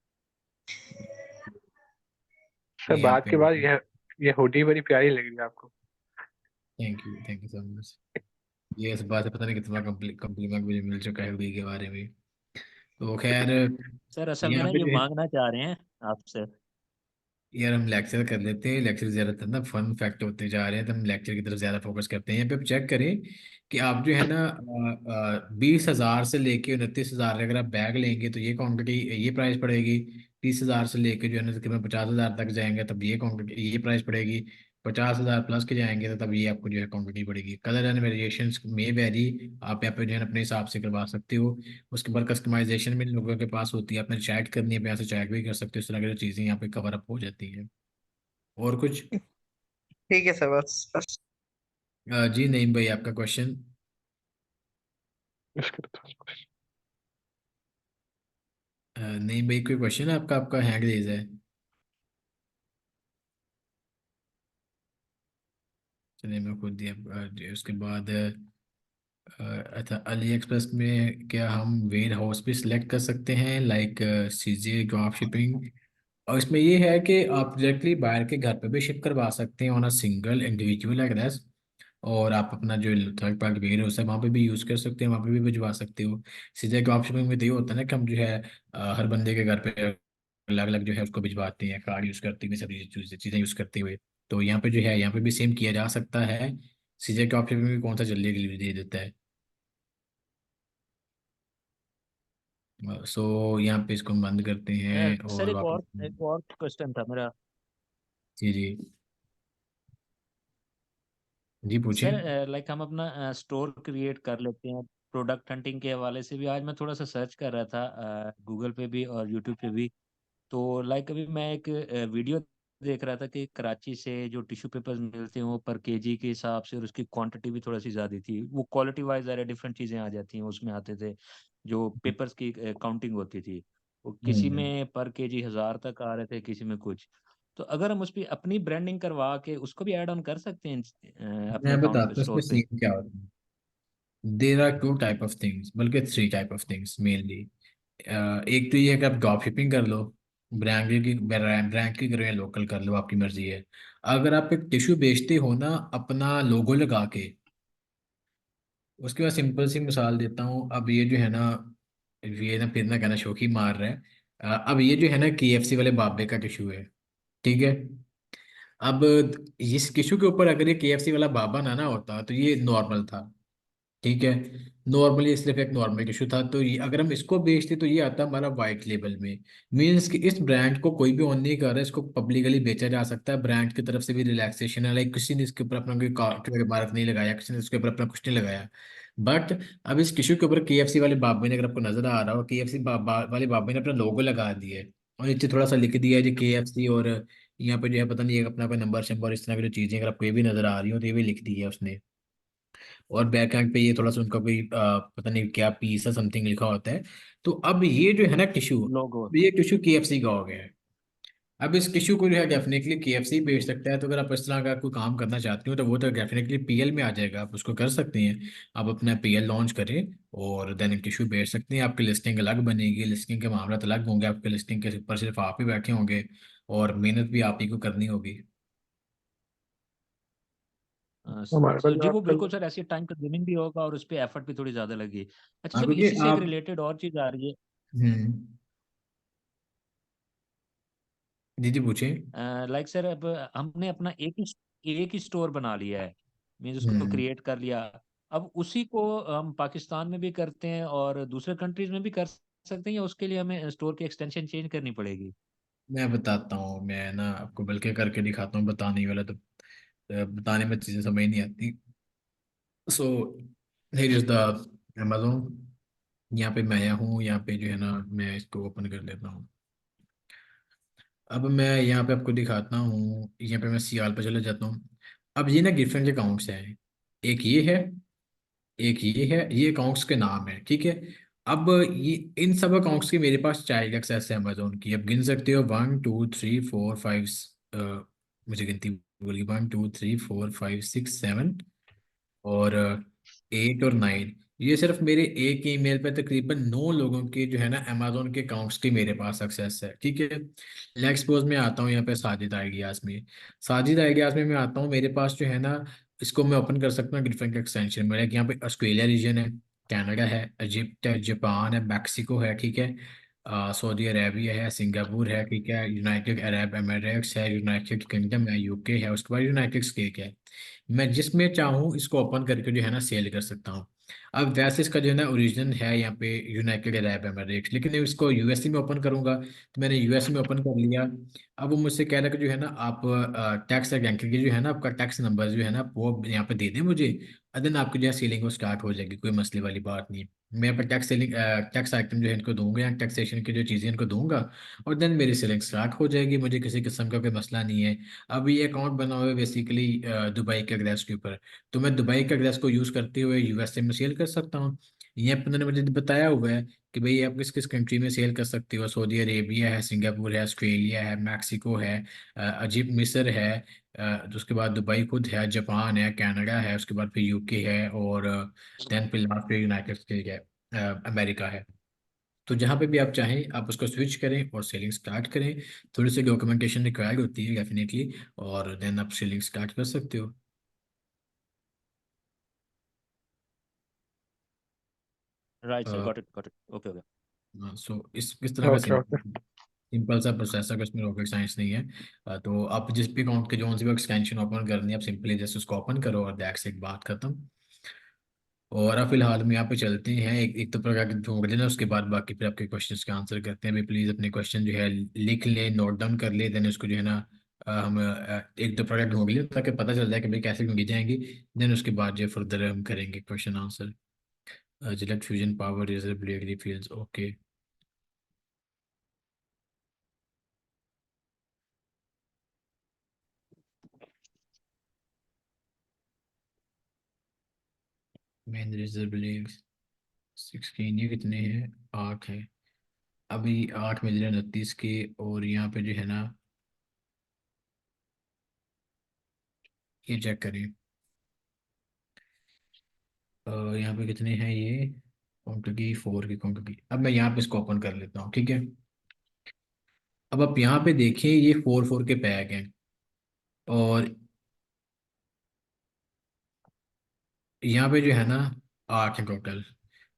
सर यहाँ बात पे की बात, ये हुडी बड़ी प्यारी लग रही है आपको। Thank you so much. ये इस बात से पता नहीं कितना कम्प्लीमेंट मुझे मिल चुका है हुडी के बारे में। तो खैर सर असल में यहाँ ना पे ये जो है, मांगना चाह रहे हैं आपसे। यार हम लेक्चर कर लेते हैं, लेक्चर ज़्यादातर ना फन फैक्ट होते जा रहे हैं, तो हम लेक्चर की तरफ ज़्यादा फोकस करते हैं। यहाँ पे आप चेक करें कि आप जो है ना 20,000 से लेके 29,000 अगर आप बैग लेंगे तो ये क्वांटिटी ये प्राइस पड़ेगी। 30,000 से लेके जो है ना तकरीबन 50,000 तक जाएंगे तब ये क्वांटिटी ये प्राइस पड़ेगी। 50,000 प्लस के जाएंगे तो तब ये आपको जो है क्वांटिटी पड़ेगी। कलर एंड वेरिएशन में वेरी, आप यहाँ पे जो है ना अपने हिसाब से करवा सकते हो। उसके बाद कस्टमाइजेशन में लोगों के पास होती है, आपने चैट करनी है आप यहाँ से चैट भी कर सकते हो, इस तरह की जो चीज़ें यहाँ पे कवर अप हो जाती हैं। और कुछ। ठीक है सर, बस बस। जी नहीं भाई आपका क्वेश्चन। इसके तो नहीं भाई कोई क्वेश्चन है आपका, आपका हैंड रेज है। चलिए मैं खुद दिया उसके बाद अच्छा अली एक्सप्रेस में क्या हम वेयर हाउस भी सिलेक्ट कर सकते हैं, लाइक सीजे ड्रॉप शिपिंग। और इसमें ये है कि आप डायरेक्टली बाहर के घर पे भी शिप करवा सकते हैं on a single individual address. और आप अपना जो थर्ड पार्टी वेयर हाउस है वहाँ पे भी यूज़ कर सकते हैं, वहाँ पे भी भिजवा सकते हो। सीधे ड्रॉप शिपिंग में तो ये होता है ना कि हम जो है हर बंदे के घर पे अलग अलग जो है उसको भिजवाते हैं, कार्ड यूज़ करते हुए सभी चीज़ें यूज़ करते हुए। तो यहाँ पे जो है यहाँ पे भी सेम किया जा सकता है। सीधे ड्रॉप शिपिंग में कौन सा जल्दी डिलीवरी दे देता है। सो यहाँ पे इसको हम बंद करते हैं सर और वापस। एक और क्वेश्चन था मेरा। जी जी जी पूछिए। सर लाइक हम अपना स्टोर क्रिएट कर लेते हैं प्रोडक्ट हंटिंग के हवाले से भी। आज मैं थोड़ा सा सर्च कर रहा था गूगल पे भी और यूट्यूब पे भी। तो लाइक अभी मैं एक वीडियो देख रहा था कि कराची से जो टिश्यू पेपर्स मिलते हैं वो पर केजी के हिसाब से, और उसकी क्वांटिटी भी थोड़ा सी ज़्यादा थी। वो क्वालिटी वाइज ज़रा डिफरेंट चीज़ें आ जाती हैं उसमें, आते थे जो पेपर्स की काउंटिंग होती थी। वो किसी हम्म में पर केजी 1,000 तक आ रहे थे, किसी में कुछ। तो अगर हम उस पर अपनी ब्रांडिंग करवा के उसको भी ऐड ऑन कर सकते हैं अपने मैं अकाउंट पे, बताता हूँ इसमें स्टोर पे। सीन क्या होता है। There are two type of things, बल्कि three type of things mainly. एक तो ये है कि आप ड्रॉप शिपिंग कर लो, ब्रांड की करो या लोकल कर लो, आपकी मर्जी है। अगर आप एक टिश्यू बेचते हो ना अपना लोगो लगा के, उसके बाद सिंपल सी मिसाल देता हूँ। अब ये जो है ना, ये ना फिर ना कहना शौकी मार रहा है। अब ये जो है ना KFC वाले बाबे का टिश्यू है, ठीक है। अब इस टिश्यू के ऊपर अगर ये KFC वाला बाबा ना होता तो ये नॉर्मल था, ठीक है। नॉर्मली सिर्फ एक नॉर्मल टिश्यू था, तो ये अगर हम इसको बेचते तो ये आता हमारा वाइट लेबल में। मीन्स कि इस ब्रांड को कोई भी ऑन नहीं कर रहा है, इसको पब्लिकली बेचा जा सकता है, ब्रांड की तरफ से भी रिलैक्सेशन है, लाइक किसी ने इसके ऊपर अपना कोई मार्क नहीं लगाया, किसी ने इसके ऊपर अपना कुछ नहीं लगाया। बट अब इस टिश्यू के ऊपर KFC वाले बाबे ने, अगर आपको नजर आ रहा हो, KFC वाले बाबे ने अपना लोगो लगा दिया है और नीचे थोड़ा सा लिख दिया है जो KFC, और यहाँ पे जो है पता नहीं एक अपना कोई नंबर शंबर इस तरह की जो चीजें अगर आपको ये भी नजर आ रही हो तो ये भी लिख दी है उसने। और बैक एंड पे ये थोड़ा सा उनका कोई पता नहीं क्या पीस है समथिंग लिखा होता है। तो अब ये जो है ना टिश्यू, लोगो। ये टिश्यू KFC का हो गया है। अब इस टिश्यू को जो है डेफिनेटली KFC बेच सकता है, तो अगर आप इस तरह का कोई काम करना चाहते हो तो वो तो डेफिनेटली PL में आ जाएगा, आप उसको कर सकते हैं। आप अपना PL लॉन्च करें और देन टिश्यू बेच सकते हैं, आपकी लिस्टिंग अलग बनेगी, लिस्टिंग के मामला अलग होंगे, आपके लिस्टिंग के ऊपर सिर्फ आप ही बैठे होंगे और मेहनत भी आप ही को करनी होगी। हमारे पास जी जो वो आजकल। बिल्कुल सर, ऐसी टाइम कंज्यूमिंग भी होगा और उस पे एफर्ट भी थोड़ी ज्यादा लगी। अच्छा हाँ सर, क्योंकि इसी से एक आप रिलेटेड और चीज आ रही है। हम्म दीदी पूछे। लाइक सर, अब हमने अपना एक ही स्टोर बना लिया है, मीन्स उसको हम्म क्रिएट कर लिया। अब उसी को हम पाकिस्तान में भी करते हैं और दूसरे कंट्रीज में भी कर सकते हैं, या उसके लिए हमें स्टोर की एक्सटेंशन चेंज करनी पड़ेगी? मैं बताता हूँ, मैं ना आपको बल्कि करके दिखाता हूँ, बताने वाला तो बताने में चीज़ें समझ नहीं आती। So here is the Amazon. यहाँ पे मैं आया हूँ, यहाँ पे जो है ना मैं इसको ओपन कर लेता हूँ। अब मैं यहाँ पे आपको दिखाता हूँ, यहाँ पे मैं सियाल पे चले जाता हूँ। अब ये ना डिफरेंट अकाउंट्स हैं, एक ये है, एक ये है, ये अकाउंट्स के नाम है, ठीक है। अब ये इन सब अकाउंट्स की मेरे पास चाइल्ड एक्सेस है अमेजोन की। अब गिन सकते हो 1 2 3 4 5, मुझे गिनती बोली, 1 2 3 4 5 6 7 और 8 और 9। ये सिर्फ मेरे एक ईमेल पे तकरीबन 9 लोगों के जो है ना अमेजोन के अकाउंट्स की मेरे पास एक्सेस है, ठीक है। लेट्स सपोज मैं आता हूँ यहाँ पे साजिद आइडियाज में। साजिद आइडियाज में मैं आता हूँ, मेरे पास जो है ना इसको मैं ओपन कर सकता हूँ डिफरेंट एक्सटेंशन। मेरे यहाँ पे ऑस्ट्रेलिया रीजन है, कनाडा है, इजिप्ट है, जापान है, मैक्सिको है, ठीक है। सऊदी अरेबिया है, सिंगापुर है, ठीक है, यूनाइटेड अरब एमिरेट्स है, यूनाइटेड किंगडम है, यूके है, उसके बाद यूनाइटेड स्टेट है। मैं जिसमें चाहूँ इसको ओपन करके जो है ना सेल कर सकता हूँ। अब वैसे इसका जो है ना ओरिजिन है यहाँ पे यूनाइटेड अरब एमिरेट्स, लेकिन मैं इसको यूएसए में ओपन करूंगा, तो मैंने यूएसए में ओपन कर लिया। अब वो मुझसे कह रहा है कि जो है ना आप टैक्स रैंक की जो है ना आपका टैक्स नंबर जो है ना वो यहाँ पे दे दें मुझे, देन आपकी जो है सेलिंग वो स्टार्ट हो जाएगी, कोई मसले वाली बात नहीं है। मैं यहाँ पर टैक्स सेलिंग टैक्स आइटम जो है इनको दूंगा या टैक्सेशन की जो चीज़ें इनको दूंगा, और देन मेरी सेलिंग स्टार्ट हो जाएगी, मुझे किसी किस्म का कोई मसला नहीं है। अब ये अकाउंट बना हुआ है बेसिकली दुबई के एड्रेस के ऊपर, तो मैं दुबई के एड्रेस को यूज़ करते हुए यूएसए में सेल कर सकता हूँ। यहाँ पर उन्होंने मुझे बताया हुआ है कि भाई आप किस किस कंट्री में सेल कर सकते हो। सऊदी अरेबिया है, सिंगापुर है, ऑस्ट्रेलिया है, मैक्सिको है, अजीब मिस्र है, तो उसके बाद दुबई खुद है, जापान है, कनाडा है, उसके बाद फिर यूके है, और देन फिर लास्ट पे यूनाइटेड स्टेट है, अमेरिका है। तो जहाँ पे भी आप चाहें आप उसको स्विच करें और सेलिंग स्टार्ट करें। थोड़ी सी डॉक्यूमेंटेशन रिक्वायर्ड होती है डेफिनेटली, और देन आप सेलिंग स्टार्ट कर सकते हो। Right sir, got it, okay okay. So इस तरह का ओके ओके। सिंपल सा प्रोसेस है, इसमें रॉकेट साइंस नहीं है। तो आप जिस भी अकाउंट के जो सी भी एक्सटेंशन ओपन करनी है, आप सिंपली जस्ट उसको ओपन करो और दैट्स एक बात खत्म। और आप फिलहाल में यहाँ पे चलते हैं, एक तो प्रकार के ढूंढ लेना, उसके बाद बाकी फिर आपके क्वेश्चंस के आंसर करते हैं। अभी प्लीज़ अपने क्वेश्चन जो है लिख लें, नोट डाउन कर लें, देन उसको जो है ना हम एक दो प्रोडक्ट ढूंढ लें ताकि पता चल जाए कि भाई कैसे ढूंढी जाएंगी। देन उसके बाद जो फर्दर हम करेंगे question answer. Gillette fusion power reserve fields, okay. Main reserve 16, ये कितने हैं? 8 है। अभी 8 में 29 के, और यहाँ पे जो है ना ये चेक करें, यहाँ पे कितने हैं ये क्वांटिटी, 4 की क्वांटिटी। अब मैं यहाँ पे इसको ओपन कर लेता हूँ, ठीक है। अब आप यहाँ पे देखें, ये 4 4 के पैक हैं, और यहाँ पे जो है ना 8 है टोटल।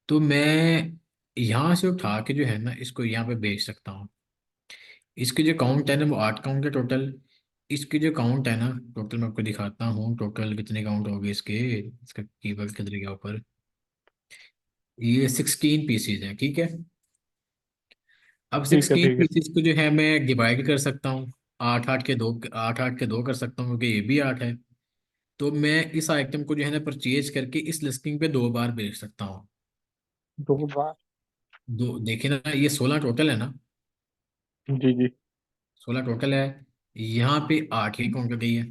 तो मैं यहाँ से उठा के जो है ना इसको यहाँ पे बेच सकता हूँ। इसके जो काउंट है ना वो 8 काउंट है टोटल। इसके जो काउंट है ना टोटल, मैं आपको दिखाता हूँ टोटल कितने काउंट हो गए इसके। इसका कीवर्ड किधर गया ऊपर, ये 16 पीसीज हैं, ठीक है। अब ठीक है 16 ठीक है। पीसीज को जो है मैं डिवाइड कर सकता हूँ, 8 8 के 2, 8 8 के 2 कर सकता हूँ क्योंकि ये भी 8 है। तो मैं इस आइटम को जो है ना परचेज करके इस लिस्टिंग पे 2 बार बेच सकता हूँ। 2 बार? दो देखिए ना, ये 16 टोटल है ना, जी जी। 16 टोटल है। यहाँ पे 8 ही काउंट गई है।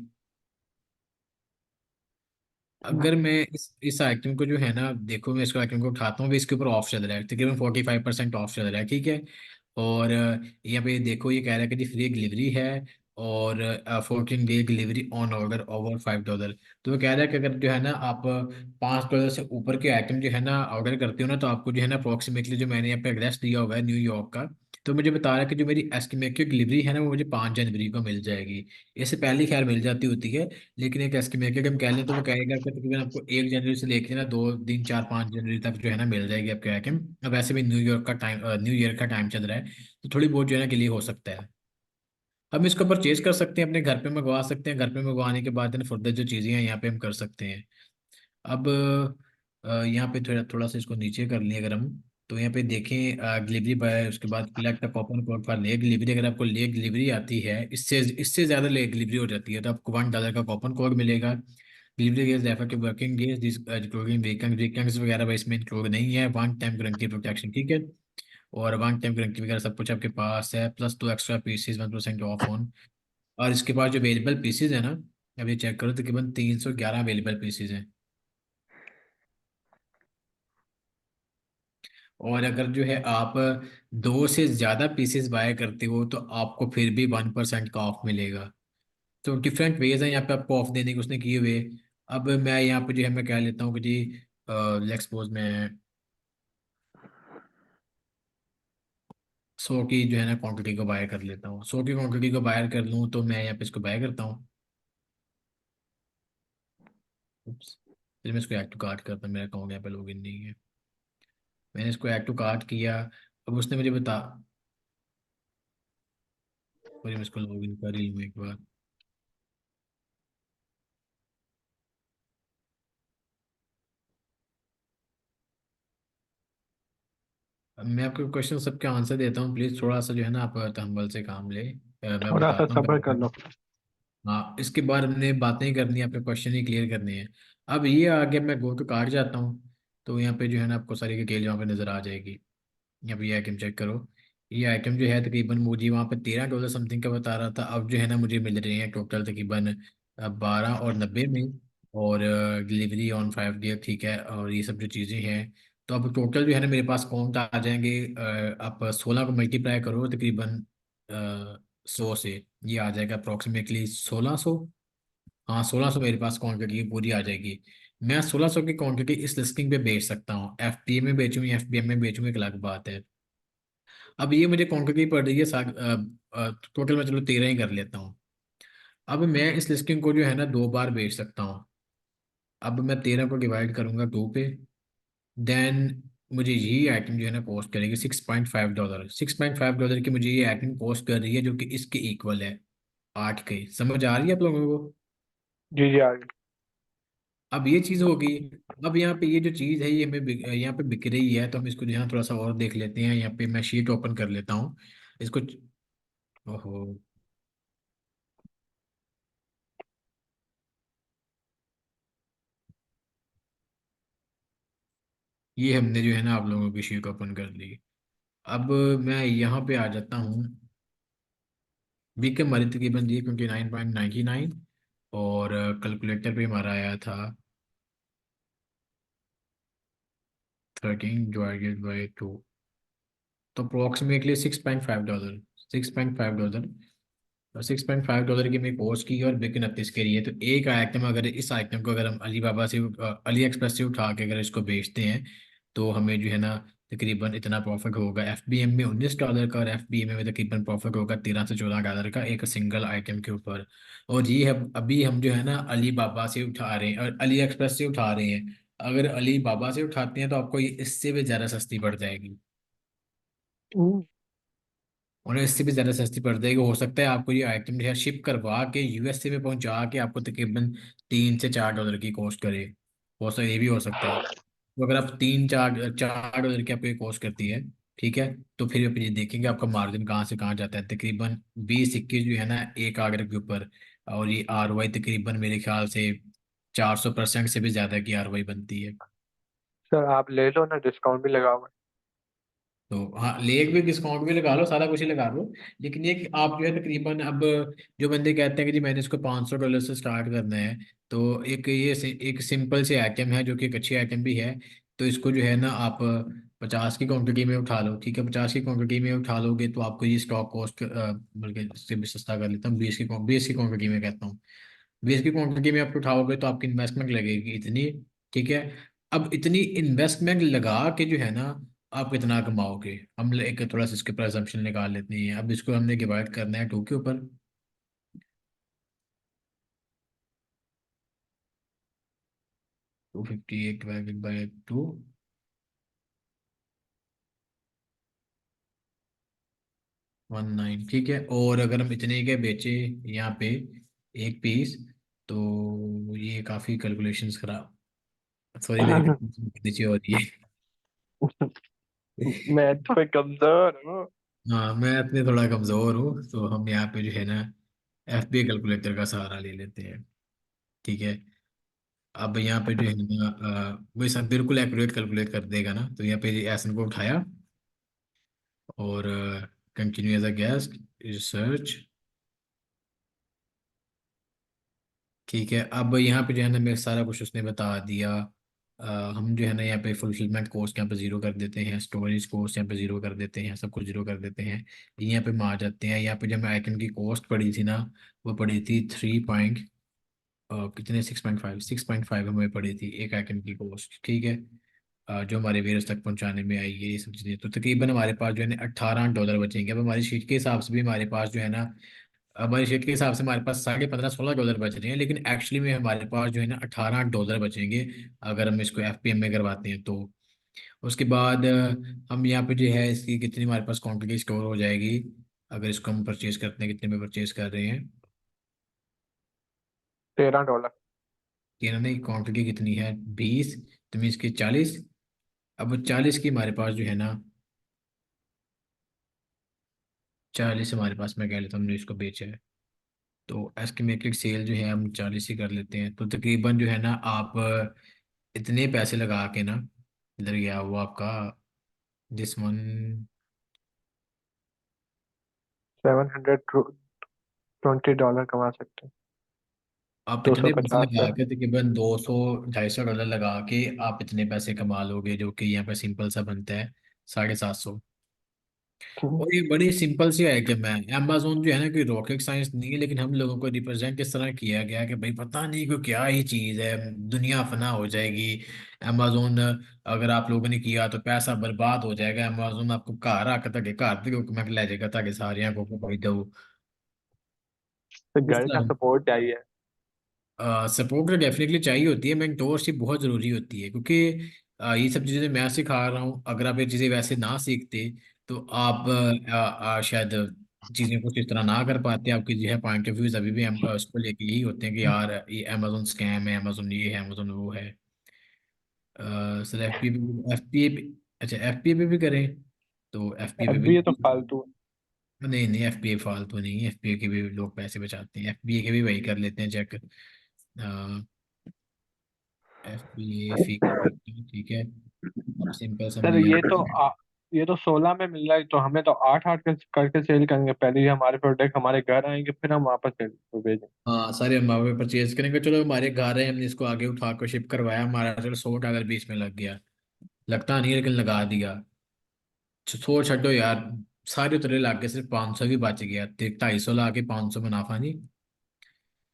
अगर मैं इस आइटम को जो है ना, देखो मैं इसको आइटम को उठाता हूँ, भी इसके ऊपर ऑफ चल रहा है, तकरीबन 45% ऑफ चल रहा है, ठीक है। और यहाँ पे देखो ये कह रहा है कि जी फ्री डिलीवरी है, और 14 day delivery on order over $5। तो वो कह रहा है कि अगर जो है ना आप $5 से ऊपर के आइटम जो है ना ऑर्डर करते हो ना, तो आपको जो है ना अप्रोक्सीमेटली जो मैंने यहाँ पे एड्रेस दिया हुआ है न्यूयॉर्क का, तो मुझे बता रहा है कि जो मेरी एस्टिमेटेड डिलीवरी है ना वो मुझे 5 जनवरी को मिल जाएगी। इससे पहले खैर मिल जाती होती है, लेकिन एक एस्टिमेटेड हम कह लें तो वो कहेगा कि तकरीबन आपको 1 जनवरी से लेकर ना 2 3 4 5 जनवरी तक जो है ना मिल जाएगी आपके आइटम। अब वैसे भी न्यू ईयर का टाइम चल रहा है, तो थोड़ी बहुत जो है ना के लिए हो सकता है। हम इसको परचेज कर सकते हैं, अपने घर पे मंगवा सकते हैं, घर पे मंगवाने के बाद फर्दर जो चीज़ें हैं यहाँ पे हम कर सकते हैं। अब यहाँ पे थोड़ा थोड़ा सा इसको नीचे कर लें अगर हम, तो यहाँ पे देखें डिलीवरी बॉय, उसके बाद collect coupon code for late delivery. अगर आपको लेट डिलीवरी आती है, इससे इससे ज़्यादा लेट डिलीवरी हो जाती है, तो आपको $1 का कॉपन कोड मिलेगा। Delivery days refer to working days this including weekends वगैरह भाई इसमें इंक्लूड नहीं है। वन टाइम गारंटी प्रोटेक्शन, ठीक है, और वन टाइम गारंटी वगैरह सब कुछ आपके पास है, plus 2 extra pieces 1% off on. और इसके पास जो अवेलेबल पीसीज है ना, अभी चेक करो, तकरीबन 311 अवेलेबल पीसीज हैं। और अगर जो है आप 2 से ज़्यादा पीसेस बाय करते हो तो आपको फिर भी 1% का ऑफ मिलेगा। तो डिफरेंट वेज हैं यहाँ पे आपको ऑफ देने के उसने किए हुए। अब मैं यहाँ पे जो है मैं कह लेता हूँ कि जी लेट्स सपोज मैं 100 की जो है ना क्वांटिटी को बाय कर लेता हूँ। 100 की क्वांटिटी को बाय कर लूँ तो मैं यहाँ पे इसको बाय करता हूँ। Oops, फिर मैं इसको ऐड टू कार्ट करता हूँ, मेरा अकाउंट यहाँ पे लॉगिन नहीं है। मैंने इसको ऐड टू कार्ट किया। अब उसने मुझे बता, फिर मैं इसको लॉगिन कर ही लूँ एक बार। अब मैं आपके क्वेश्चन सबके आंसर देता हूँ, प्लीज़ थोड़ा सा जो है ना आप तहम्मुल से काम ले। मैं थोड़ा सा बताता हूँ सब्र कर लो। हाँ, इसके बाद हमने बातें ही करनी है, आपके क्वेश्चन ही क्लियर करने हैं। अब ये आगे मैं गो टू कार्ड जाता हूँ, तो यहाँ पे जो है ना आपको सारी डिटेल यहाँ पे नज़र आ जाएगी। यहाँ पे ये आइटम चेक करो। ये आइटम जो है तकरीबन मुझे वहाँ पे $13 समथिंग का बता रहा था, अब जो है ना मुझे मिल रहे हैं टोटल तकरीबन 12 और 90 में। और डिलीवरी ऑन 5 डे, ठीक है, और ये सब जो चीज़ें हैं। तो अब टोटल जो है ना मेरे पास काउंट आ जाएंगे। आप 16 को मल्टीप्लाई करो तकरीबन 100 से, ये आ जाएगा अप्रोक्सीमेटली 1600। हाँ, 1600 मेरे पास क्वांटिटी पूरी आ जाएगी। मैं 1600 की क्वांटिटी इस लिस्टिंग पे बेच सकता हूँ। एफपीए में बेचूँ या एफबीएम में बेचूँ एक अलग बात है। अब ये मुझे क्वांटिटी पड़ रही है टोटल में, चलो 13 ही कर लेता हूँ। अब मैं इस लिस्टिंग को जो है ना 2 बार बेच सकता हूँ। अब मैं 13 को डिवाइड करूंगा 2 पे, देन मुझे ये आइटम जो है ना कॉस्ट करेगी $6.5। $6.5 की मुझे ये आइटम कॉस्ट कर रही है, जो कि इसके इक्वल है 8 के। समझ आ रही है आप लोगों को? जी जी, आगे। अब ये चीज़ होगी। अब यहाँ पे ये जो चीज़ है ये यहाँ पे बिक रही है, तो हम इसको यहाँ थोड़ा सा और देख लेते हैं। यहाँ पे मैं शीट ओपन कर लेता हूँ इसको। ओहो, ये हमने जो है ना आप लोगों की शीट ओपन कर ली। अब मैं यहाँ पे आ जाता हूँ। वीक के हमारी तकरीबन दी 29.99, और कैलकुलेटर पे हमारा आया था 13 डिवाइडेड बाई 2, तो अप्रोक्सीमेटली $6.5। $6.5, और $6.5 की मेरी कॉस्ट की, और बिक 29 के लिए। तो एक आइटम, अगर इस आइटम को अगर हम अली एक्सप्रेस से उठा के अगर इसको बेचते हैं, तो हमें जो है ना तकरीबन इतना प्रॉफिट होगा। एफबीएम में $19 का, और एफबीएम में तकरीबन प्रॉफिट होगा $13 से $14 का एक सिंगल आइटम के ऊपर। और ये है अभी हम जो है ना अली बाबा से उठा रहे हैं और अली एक्सप्रेस से उठा रहे हैं। अगर अली बाबा से उठाते हैं तो आपको ये इससे भी ज़्यादा सस्ती पड़ जाएगी। उन्हें इससे भी ज़्यादा सस्ती पड़ जाएगी। हो सकता है आपको ये आइटम जो है शिप करवा के यूएसए में पहुंचा के आपको तकरीबन $3 से $4 की कॉस्ट करे। हो सकता है, ये भी हो सकता है। तो अगर आप 3 4 4 डॉलर की आपको ये कॉस्ट करती है, ठीक है, तो फिर आप ये देखेंगे आपका मार्जिन कहाँ से कहाँ जाता है। तकरीबन 20-21 जो है ना एक आगरे के ऊपर। और ये आरवाई तकरीबन मेरे ख्याल से 400% से भी ज़्यादा की आरवाई बनती है। सर आप ले लो ना, डिस्काउंट भी लगा हुआ तो हाँ, लेक भी डिस्काउंट भी लगा लो, सारा कुछ ही लगा लो। लेकिन ये कि आप जो है तकरीबन अब जो बंदे कहते हैं कि जी मैंने इसको $500 से स्टार्ट करना है, तो एक सिंपल से आइटम है जो कि एक अच्छी आइटम भी है। तो इसको जो है ना आप 50 की क्वांटिटी में उठा लो, ठीक है, 50 की क्वांटिटी में उठा लोगे तो आपको ये स्टॉक कॉस्ट, बल्कि इससे भी सस्ता कर लेता हूँ, 20 की क्वांटिटी में कहता हूँ। 20 की क्वांटिटी में आप उठाओगे तो आपकी इन्वेस्टमेंट लगेगी इतनी, ठीक है। अब इतनी इन्वेस्टमेंट लगा के जो है ना आप कितना कमाओगे। एक थोड़ा सा इसके ऊपर assumption निकाल लेते हैं। अब इसको हमने डिवाइड करना है 2 के ऊपर। 258 डिवाइडेड बाय 2, 19, ठीक है। और अगर हम इतने के बेचे यहाँ पे एक पीस, तो ये काफ़ी कैलकुलेशंस खराब, सॉरी मेरी calculations नीचे हो रही है। मैं तो कमजोर हूँ। हाँ मैं अपने थोड़ा कमज़ोर हूँ, तो हम यहाँ पे जो है ना FBA कैलकुलेटर का सहारा ले लेते हैं, ठीक है। अब यहाँ पे जो है ना वो सब बिल्कुल एक्यूरेट कैलकुलेट कर देगा ना। तो यहाँ पे एसन को उठाया और continue as a guest research, ठीक है। अब यहाँ पे जो है ना मेरे सारा कुछ उसने बता दिया। हम जो है ना यहाँ पे फुलफिलमेंट कॉस्ट यहाँ पे ज़ीरो कर देते हैं, स्टोरेज कॉस्ट यहाँ पे ज़ीरो कर देते हैं, सब कुछ ज़ीरो कर देते हैं। यहाँ पे हम आ जाते हैं। यहाँ पे जब आइटम की कॉस्ट पड़ी थी ना, वो पड़ी थी 3 पॉइंट कितने 6.5 हमें पड़ी थी एक आइटम की कॉस्ट, ठीक है। जो हमारे वेयर्स तक पहुंचाने में आई है ये सब चीज़ें, तो तकरीबन हमारे पास जो है ना $18 बचेंगे। अब हमारी शीट के हिसाब से भी हमारे पास जो है ना, हमारी शीट के हिसाब से हमारे पास 15.5 16 डॉलर बच रहे हैं, लेकिन एक्चुअली में हमारे पास जो है ना $18 बचेंगे अगर हम इसको FPM में करवाते हैं तो। उसके बाद हम यहाँ पे जो है इसकी कितनी हमारे पास क्वांटिटी स्टोर हो जाएगी अगर इसको हम परचेज करते हैं, कितने में परचेज कर रहे हैं। $13। कि इन्होंने क्वांटिटी कितनी है 20, तो मीन्स की 40। अब 40 की हमारे पास जो है ना, 40 हमारे पास, मैं कह लेता हूँ हमने इसको बेचा है, तो एस्टिमेटेड सेल जो है हम 40 ही कर लेते हैं। तो तकरीबन जो है ना आप इतने पैसे लगा के ना, इधर गया वो आपका दिस वन, $720 कमा सकते हैं। आप दो सौ इतने पैसे पचास लगा से के तकरीबन 200 $250 लगा के आप इतने पैसे कमा लोगे, जो कि यहाँ पे सिंपल सा बनता है 750। और ये बड़ी सिंपल सी आइटम है। अमेजोन जो है ना, कोई रॉकेट साइंस नहीं है, लेकिन हम लोगों को रिप्रेजेंट इस तरह किया गया है कि भाई पता नहीं को क्या ही चीज़ है, दुनिया फना हो जाएगी। अमेजोन अगर आप लोगों ने किया तो पैसा बर्बाद हो जाएगा। अमेजोन आपको घर आकर तक घर पे डॉक्यूमेंट ले जाएगा ताकि सारे को भाई दो। तो इस घर का तरह सपोर्ट चाहिए। सपोर्ट तो डेफिनेटली चाहिए होती है, मेंटोरशिप बहुत ज़रूरी होती है, क्योंकि ये सब चीज़ें मैं सिखा रहा हूँ। अगर आप ये चीज़ें वैसे ना सीखते तो आप शायद चीज़ें कुछ इस तरह ना कर पाते। आपके जो है पॉइंट ऑफ व्यूज अभी भी हम उसको लेके यही होते हैं कि यार ये अमेजोन स्कैम है, अमेजोन ये है, अमेजोन वो है। सर FBA पे, अच्छा FBA पे भी करें, तो FBA पे FBA तो भी, फालतू है। नहीं नहीं FBA फालतू नहीं है। FBA के भी लोग पैसे बचाते हैं, FBA के भी वही कर लेते हैं चेक। FBA फी कर देते हैं, ठीक है। अब सिंपल सर समझ ये तो गया। ये तो 16 में मिल रहा है, तो हमें तो 8 8 करके सेल करेंगे। पहले ही हमारे प्रोडक्ट हमारे घर आएंगे, फिर हम वापस सेल को भेजेंगे। हाँ सारे हम वहाँ पे परचेज करेंगे। चलो हमारे घर है, हमने इसको आगे उठा कर शिप करवाया, हमारा चलो $100 बीच में लग गया, लगता नहीं है लेकिन लगा दिया। छोड़ छो यार, सारे उतरे ला के सिर्फ 500 भी बच गया, 250 ला के 500 मुनाफा नहीं।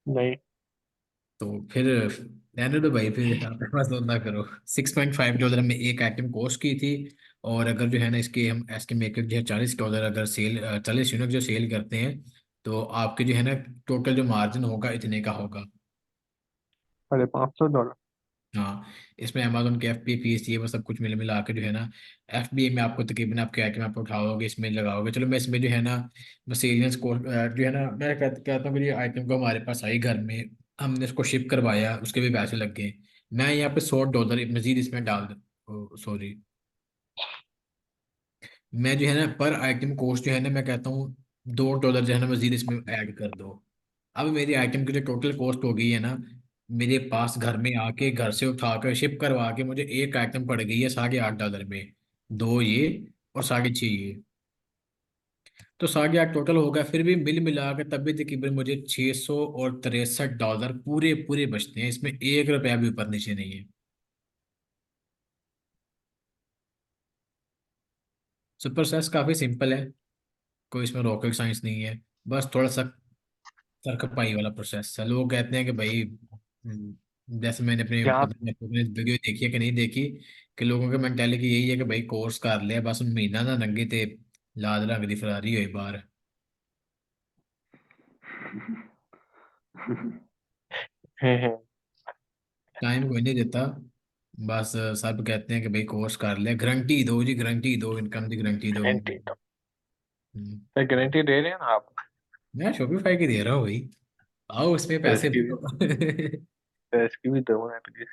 नहीं। तो फिर रहने दो भाई, फिर आप बस ना करो। $6.5 में एक आइटम कॉस्ट की थी। और अगर जो है ना इसके हम एस्टिमेटेड जो है $40 अगर सेल 40 यूनिट जो सेल करते हैं, तो आपके जो है ना टोटल जो मार्जिन होगा इतने का होगा। $550। हाँ इसमें अमेजोन की FBA फीस ये वो सब कुछ मिल मिला के जो है ना, FBA में आपको तकरीबन आपके आइटम आप उठाओगे इसमें लगाओगे। चलो मैं इसमें जो है ना सेलियंस को जो है ना मैं कहता हूँ कि ये आइटम को हमारे पास आई घर में, हमने इसको शिप करवाया, उसके भी पैसे लग गए। मैं यहाँ पे $100 मजीद इसमें डाल दूँ, सॉरी, मैं जो है ना पर आइटम कॉस्ट जो है ना मैं कहता हूँ $2 जो है ना मजीद इसमें ऐड कर दो। अब मेरी आइटम की जो टोटल कॉस्ट हो गई है ना, मेरे पास घर में आके घर से उठा कर शिप करवा के मुझे एक आइटम पड़ गई है $8.5 में, दो ये और 6.5 ये, तो 8.5 टोटल होगा। फिर भी मिल मिला के तब भी तकरीबन मुझे $663 पूरे पूरे बचते हैं, इसमें ₹1 भी ऊपर नीचे नहीं है। सो प्रोसेस काफ़ी सिंपल है, कोई इसमें रॉकेट साइंस नहीं है, बस थोड़ा सा सरखपाई वाला प्रोसेस है। लोग कहते हैं कि भाई जैसे मैंने अपने क्या? पता नहीं आपने वीडियो देखी है कि नहीं देखी, कि लोगों की मेंटालिटी यही है कि भाई कोर्स कर लिया बस महीना ना लंघे ते लाद रंग दी फरारी हुई बाहर। है। टाइम कोई नहीं देता, बस सब कहते हैं कि भाई कोर्स कर लिया, गारंटी दो जी, गारंटी दो, इनकम की गारंटी दो। गारंटी तो, गारंटी दे रहे हैं ना आप? मैं शॉपिफाई की दे रहा हूँ भाई, आओ उसमें तो पैसे इसकी भी, दो। तो इसकी भी दो ना प्लीज।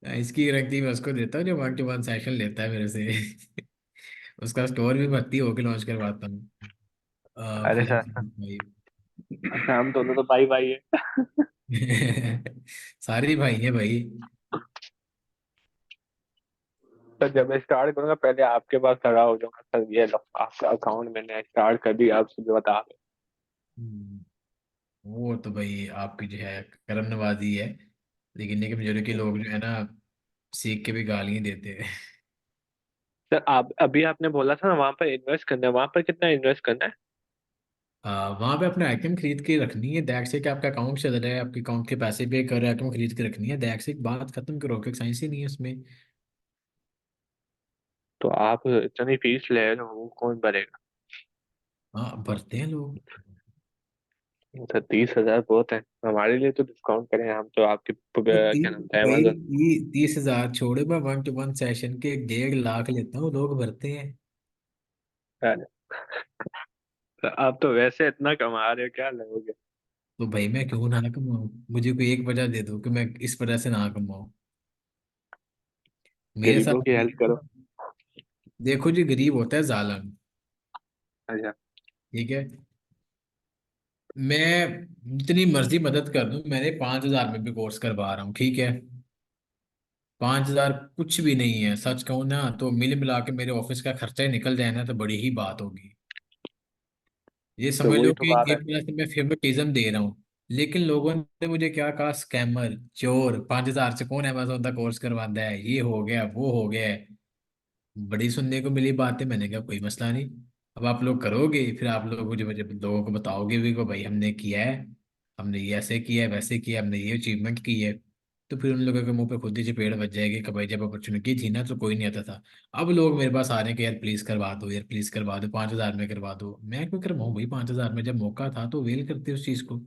इसकी गारंटी मैं उसको देता हूँ जो 1-to-1 सेशन लेता है मेरे से। उसका स्टोर भी भर्ती होके लॉन्च करवाता हूँ। अरे फुल सर, अच्छा हम दोनों तो भाई भाई है। सारे भाई हैं भाई। तो जब मैं स्टार्ट करूंगा पहले आपके पास खड़ा हो जाऊंगा सर, ये लो आपका अकाउंट मैंने स्टार्ट कर दिया, आप मुझे बता दो। हम्म, वो तो भाई आपकी जो है करम नवाजी है, लेकिन ये कि मेजोरिटी लोग जो है ना सीख के भी गालियां देते हैं। सर आप अभी आपने बोला था ना वहां पर इन्वेस्ट करना है, वहां पर कितना इन्वेस्ट करना है? वहां पे अपने आइटम खरीद के रखनी है, दैट से कि आपका अकाउंट चल रहा है, आपके अकाउंट के पैसे पे कर रहे हैं, आइटम खरीद के रखनी है, दैट से बात खत्म करो, कि साइंस ही नहीं है उसमें। तो आप इतनी फीस ले रहे हो, वो कौन भरेगा? हाँ भरते हैं लोग। सर 30,000 बहुत है हमारे लिए, तो डिस्काउंट करें, हम तो आपके तो क्या नाम था, भाई अमेजोन। 30,000 छोड़े, मैं 1-to-1 सेशन के 1.5 लाख लेता हूँ, लोग भरते हैं। तो आप तो वैसे इतना कमा रहे हो, क्या लगोगे? तो भाई मैं क्यों ना कमाऊँ, मुझे कोई एक वजह दे दो कि मैं इस वजह से ना कमाऊँ। मेरे गरीबों साथ की हेल्प करो। देखो जी, गरीब होता है जालिम, अच्छा। ठीक है। मैं जितनी मर्जी मदद कर दूं, मैंने 5,000 में भी कोर्स करवा रहा हूँ, ठीक है। 5,000 कुछ भी नहीं है, सच कहूँ ना तो मिल मिला के मेरे ऑफिस का खर्चा ही निकल जाए ना तो बड़ी ही बात होगी। ये तो समझ लो वही तो कि बात है। एक तरह से मैं फेवरेटिज्म दे रहा हूँ। लेकिन लोगों ने मुझे क्या कहा, स्कैमर, चोर, 5,000 से कौन अमेज़न का कोर्स करवाता है, ये हो गया वो हो गया। बड़ी सुनने को मिली बातें, मैंने कहा कोई मसला नहीं। अब आप लोग करोगे फिर आप लोग मुझे मुझे लोगों को बताओगे भी को भाई हमने किया है, हमने ये ऐसे किया है वैसे किया है, हमने ये अचीवमेंट की है। तो फिर उन लोगों के मुंह पे खुद ही चपेड़ बच जाएगी कि भाई जब अपॉर्चुनिटी थी ना तो कोई नहीं आता था। अब लोग मेरे पास आ रहे हैं कि यार प्लीज करवा दो, यार प्लीज करवा दो, 5,000 में करवा दो। मैं क्यों करवाऊँ भाई 5,000 में, जब मौका था तो वेल करते उस चीज को।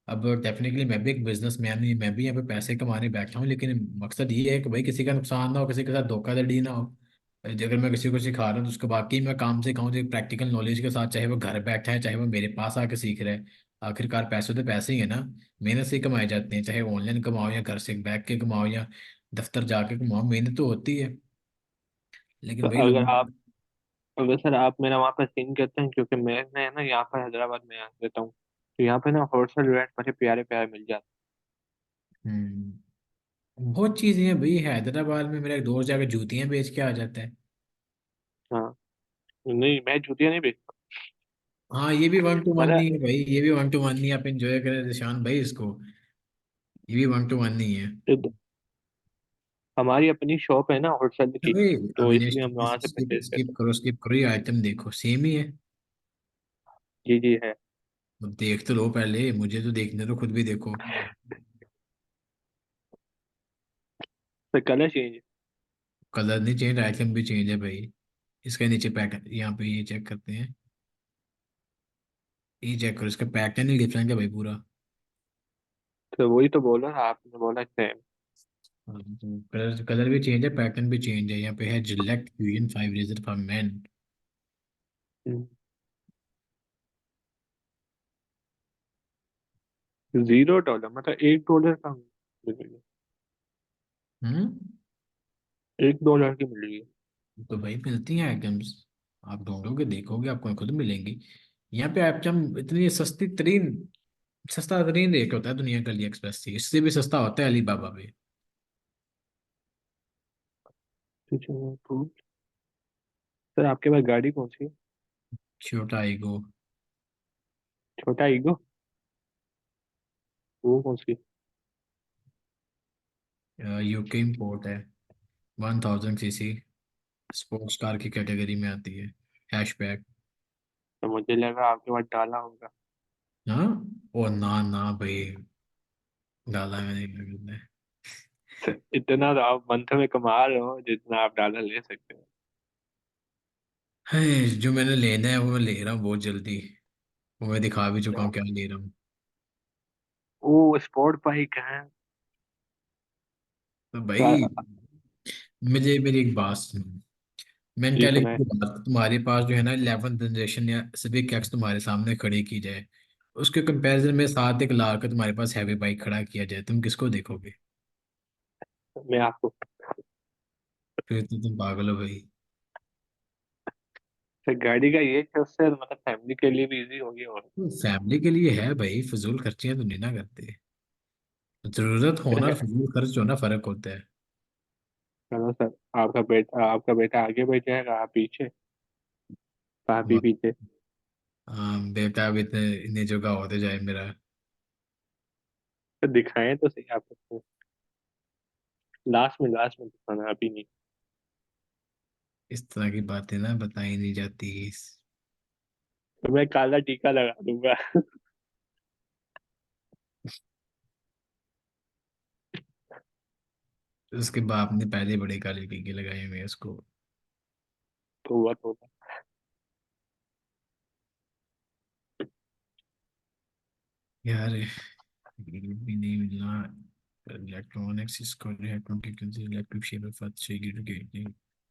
अब डेफिनेटली मैं भी एक बिजनेसमैन ही, मैं भी यहाँ पे पैसे कमाने बैठा हूँ, लेकिन मकसद ये है कि भाई किसी का नुकसान ना हो, किसी के साथ धोखाधड़ी ना हो। अगर मैं किसी को सिखा रहा हूँ तो उसको बाकी मैं काम से कहूँ तो प्रैक्टिकल नॉलेज के साथ, चाहे वो घर बैठा है चाहे वो मेरे पास आके सीख रहा है। आखिरकार पैसे तो पैसे ही है ना, मेहनत से ही कमाए जाते हैं, चाहे वो ऑनलाइन कमाओ या घर से बैठ के कमाओ या दफ्तर जाके कमाओ, मेहनत तो होती है। तो लेकिन भाई अगर लोग। आप, अगर सर आप मेरा वहाँ पर सीन करते हैं, क्योंकि मैं ना यहाँ पर हैदराबाद में रहता हूँ, तो यहाँ पे ना होलसेल रेट बड़े प्यारे प्यारे मिल जाते बहुत चीजें हैं भाई, हैदराबाद में मेरा एक दोस्त जाकर जूतियां बेच के आ जाता है। हैं। हाँ, नहीं मैं जूतियाँ नहीं बेचता। हाँ ये भी 1-to-1 मतलब नहीं है भाई, ये भी 1-to-1 नहीं है, आप इंजॉय करें निशान भाई इसको। ये भी 1-to-1 नहीं है। हमारी अपनी शॉप है ना होलसेल की, अरे तो अविनेश, इसलिए हम वहाँ से स्किप परचेज करते स्किप करो, स्किप करो, ये आइटम देखो सेम ही है। हैं। जी जी है। अब देख तो लो पहले, मुझे तो देखने दो, खुद भी देखो। तो कलर चेंज। कलर नहीं चेंज, आइटम भी चेंज है भाई। इसके नीचे पैक, यहाँ पे ये चेक करते हैं, ये चेक करो, इसका पैटर्न ही डिफरेंट है भाई पूरा। तो वही तो बोला ना, आपने बोला सेम। कलर कलर भी चेंज है, पैटर्न भी चेंज है। यहाँ पे है Gillette fusion 5 razor for men. $0 मतलब $1 का मिल रही है, हम्म। $1 की मिल रही है। तो भाई मिलती हैं आइटम्स, आप ढूंढोगे देखोगे आपको खुद मिलेंगी। यहाँ पे आइटम इतनी सस्ती तरीन, सस्ता तरीन रेट होता है दुनिया का अली एक्सप्रेस से, इससे भी सस्ता होता है अली बाबा पे। तो सर आपके पास गाड़ी कौन सी है? छोटा ईगो। छोटा ईगो, वो कौन सी? यूके इम्पोर्ट है, 1,000 सीसी, स्पोर्ट्स कार की कैटेगरी में आती है, हैशबैक। तो मुझे लगा आपके पास डाला होगा। हाँ। ओ ना ना भाई, डाला मैंने, क्या कहते हैं। इतना तो आप मंथ में कमा रहे हो जितना आप डॉलर ले सकते हो। है जो मैंने लेना है वो मैं ले रहा हूँ बहुत जल्दी। वो मैं दिखा भी चुका हूँ क्या ले रहा हूँ। ओ स्पोर्ट बाइक है। तो तो भाई मुझे मेरी एक बात सुनो। जी मेंटेलिटी सुनाए। की बात, तुम्हारे पास जो है ना 11th जनरेशन या सभी कैक्स तुम्हारे सामने खड़ी की जाए, उसके कंपैरिजन में 7 1 लाख का तुम्हारे पास हैवी बाइक खड़ा किया जाए, तुम किसको देखोगे? मैं आपको फिर तो तुम पागल हो भाई। फिर गाड़ी का ये कि उससे मतलब फैमिली के लिए भी इजी होगी। और फैमिली के लिए है भाई, फजूल खर्चियां तो नहीं ना करते। जरूरत होना और फजूल खर्च होना फर्क होता है। चलो सर, आपका बेटा आगे बैठ जाएगा, आप पीछे, आप ही वाह। पीछे। हाँ बेटा अभी इतने इतने जगह होते जाए मेरा। तो दिखाएं तो सही आपको, लास्ट में दिखाना, अभी नहीं। इस तरह की बातें ना बताई नहीं जाती। तो मैं काला टीका लगा दूंगा। उसके बाप ने पहले बड़े काले टीके लगाए हुए हैं उसको। तो यार ये भी नहीं मिलना। इलेक्ट्रॉनिक्स इसको जो है क्योंकि इलेक्ट्रिक शेप फट से गिर गई,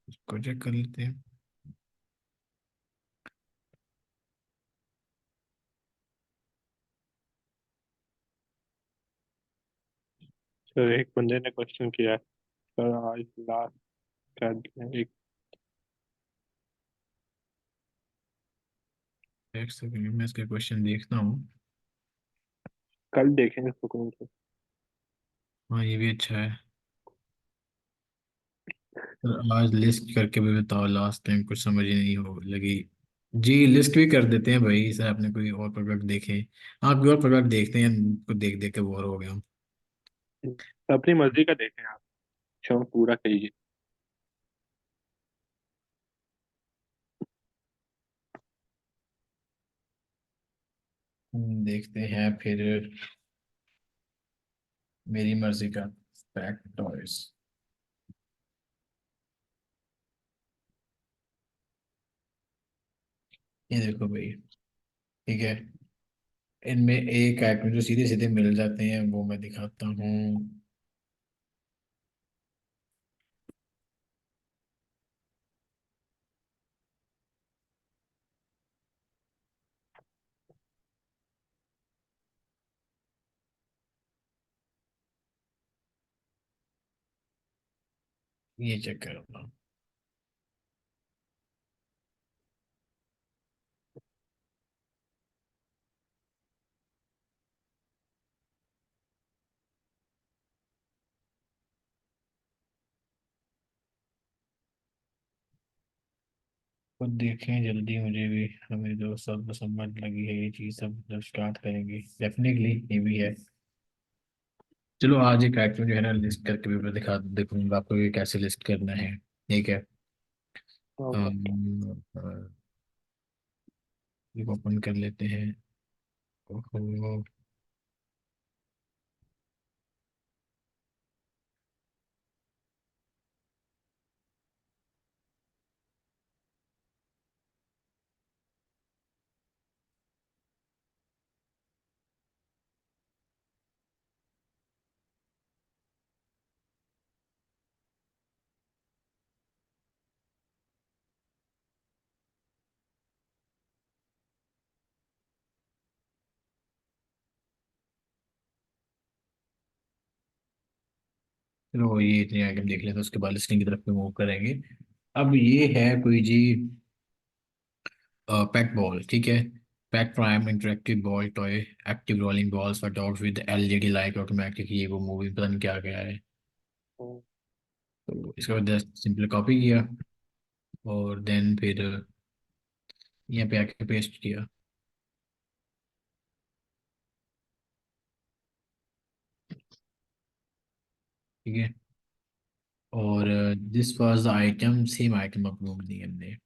इसको चेक कर लेते हैं। सर एक बंदे ने क्वेश्चन किया है, सर आज लास्ट कर दिया एक। एक सेकंड मैं इसका क्वेश्चन देखता हूँ। कल देखेंगे सुकून से। हाँ ये भी अच्छा है। पर आज लिस्ट करके भी बताओ, लास्ट टाइम कुछ समझ ही नहीं हो लगी। जी लिस्ट भी कर देते हैं भाई सर, आपने कोई और प्रोडक्ट देखे? हाँ कोई और प्रोडक्ट देखते हैं, उनको देख देख के बोर हो गया हूँ। अपनी मर्जी का देखें आप, शौक पूरा कीजिए। देखते हैं फिर। मेरी मर्जी का पैक टॉयज। ये देखो भाई, ठीक है। इनमें एक आइटम जो सीधे सीधे मिल जाते हैं वो मैं दिखाता हूँ। ये चेक करता हूँ। खुद देखें जल्दी, मुझे भी हमें जो सब समझ लगी है ये चीज़, सब जब स्टार्ट करेंगे डेफिनेटली ये भी है। चलो आज एक आइटम जो है ना लिस्ट करके भी मैं दिखा देखूंगा आपको ये कैसे लिस्ट करना है। ठीक है। ये ओपन कर लेते हैं। ओहो, चलो ये इतने आइटम देख लेते हैं उसके बाद लिस्टिंग की तरफ पे मूव करेंगे। अब ये है कोई जी पैक बॉल, ठीक है। Pack prime interactive ball toy, active rolling balls for dogs with LED light automatic, ये वो मूवी पता नहीं क्या क्या है। तो इसका बाद जस्ट सिंपल कॉपी किया और देन फिर यहाँ पे आके पेस्ट किया। ठीक है। और this was the item, same item upload नहीं हमने।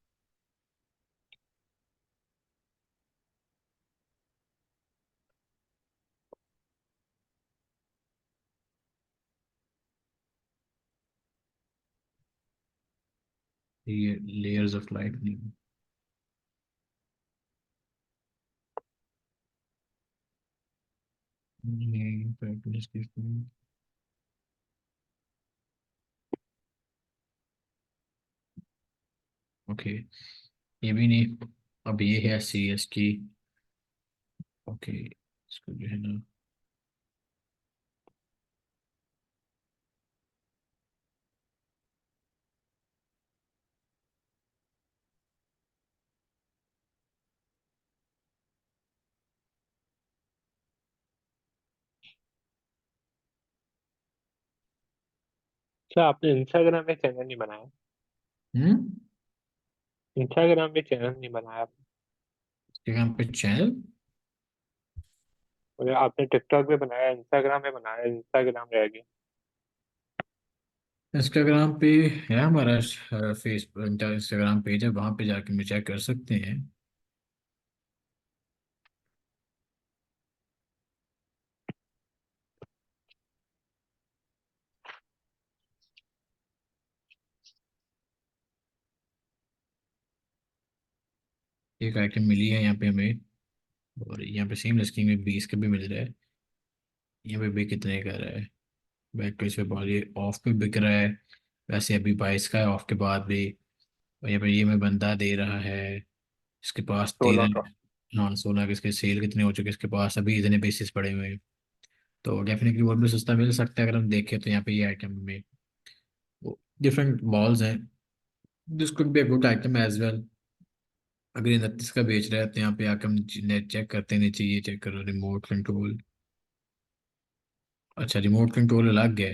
ये लेयर्स ऑफ लाइट नहीं। ये practice की- ओके, ये भी नहीं। अब ये है सी एस की। ओके, इसको जो है ना, अच्छा, आपने इंस्टाग्राम में चैनल नहीं बनाया? हम्म, इंस्टाग्राम में चैनल नहीं बनाया आपने? इंस्टाग्राम पे चैनल। मतलब आपने टिकटॉक पे बनाया, इंस्टाग्राम में बनाया, इंस्टाग्राम रह गया। इंस्टाग्राम पे है हमारा फेसबुक, इंस्टाग्राम पेज है, वहाँ पे जाके हम चेक कर सकते हैं। एक आइटम मिली है यहाँ पे हमें, और यहाँ पे सेम लिस्टिंग में 20 का भी मिल रहा है। यहाँ पे भी कितने का रहा है, बैक तो इस पे बहुत, ये ऑफ पे बिक रहा है। वैसे अभी 22 का है ऑफ के बाद भी। और यहाँ पे ये मैं बंदा दे रहा है, इसके पास 16 का। 13, हाँ 16 के। इसके सेल कितने हो चुके हैं, इसके पास अभी इतने पीसेस पड़े हुए हैं। तो डेफिनेटली वो भी सस्ता मिल सकता है अगर हम देखें तो। यहाँ पे ये आइटम में डिफरेंट बॉल्स हैं, this could be a good item as well. अगर 29 का बेच रहा है तो यहाँ पे आकर हम नेट चेक करते हैं, नीचे ये चेक करो, रिमोट कंट्रोल। अच्छा, रिमोट कंट्रोल अलग है,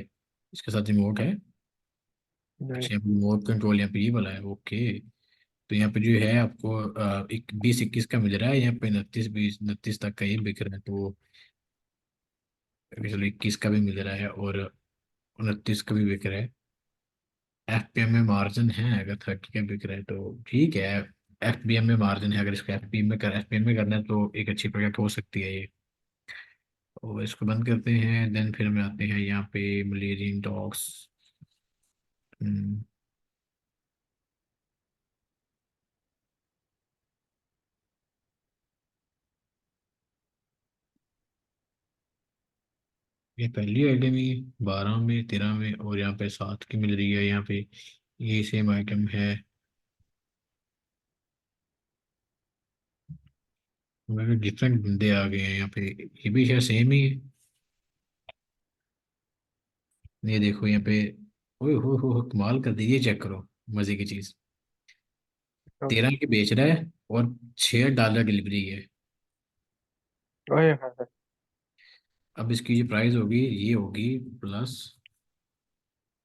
इसके साथ रिमोट है। नहीं। अच्छा, रिमोट कंट्रोल यहाँ पे ये वाला है, ओके। तो यहाँ पे जो है आपको 20-21 का मिल रहा है, यहाँ पे 29 तक का ये बिक रहा है। तो चलो 21 का भी मिल रहा है और 29 का भी बिक रहा है। एफ पी एम में मार्जिन है, अगर 30 का बिक रहा है तो ठीक है। एफ बी एम में मार्जिन है, अगर इसको एफ पी एम में करना है तो एक अच्छी प्रोडक्ट हो सकती है ये। और इसको बंद करते हैं, देन फिर हम आते हैं यहाँ पे मलेरियन डॉग्स। ये पहली आइटम ही 12 में, 13 में, और यहाँ पे 7 की मिल रही है यहाँ पे। ये सेम आइटम है, मगर डिफरेंट बंदे आ गए हैं यहाँ पे। ये भी शायद सेम ही है। ये देखो यहाँ पे, ओए हो कमाल कर दी, ये चेक करो, मजे की चीज। हाँ। 13 के बेच रहा है और $6 डिलीवरी है। ओए हाँ हाँ। अब इसकी जो प्राइस होगी ये होगी प्लस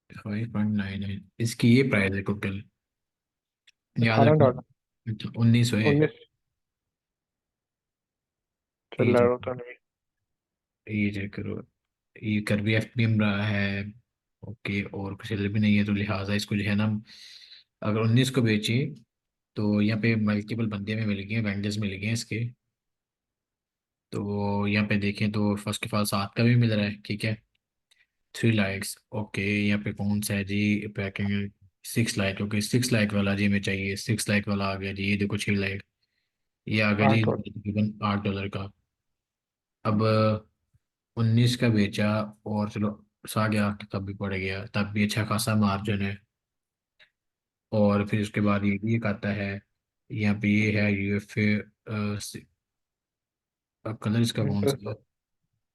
5.9 है, इसकी ये प्राइस है टोटल, याद 18 डॉलर। रखना। 19 है। 19 ये चिल्लर चेक, होता नहीं। ये चेक करो, ये कर भी एफ पी एम रहा है। ओके, और कुछ भी नहीं है, तो लिहाजा इसको जो है ना, अगर 19 को बेचे तो यहाँ पे मल्टीपल बंदे में मिल गए, वेंडर्स मिल गए इसके। तो यहाँ पे देखें तो फर्स्ट ऑफ ऑल 7 का भी मिल रहा है, ठीक है। 3 लाइक्स, ओके। यहाँ पे कौन सा है जी, पैकिंग 6 लाइक, ओके। 6 लाइक वाला जी हमें चाहिए, 6 लाइक वाला आ गया जी, ये देखो 6 लाइक, ये आ गया जी 8 डॉलर। तकरीबन $8 का। अब 19 का बेचा, और चलो आ गया तब भी पड़ गया, तब भी अच्छा खासा मार्जिन है। और फिर उसके बाद ये भी एक आता है, यहाँ पे ये है यू एफ ए। अब कलर इसका कौन सा है, इंटरेस्ट।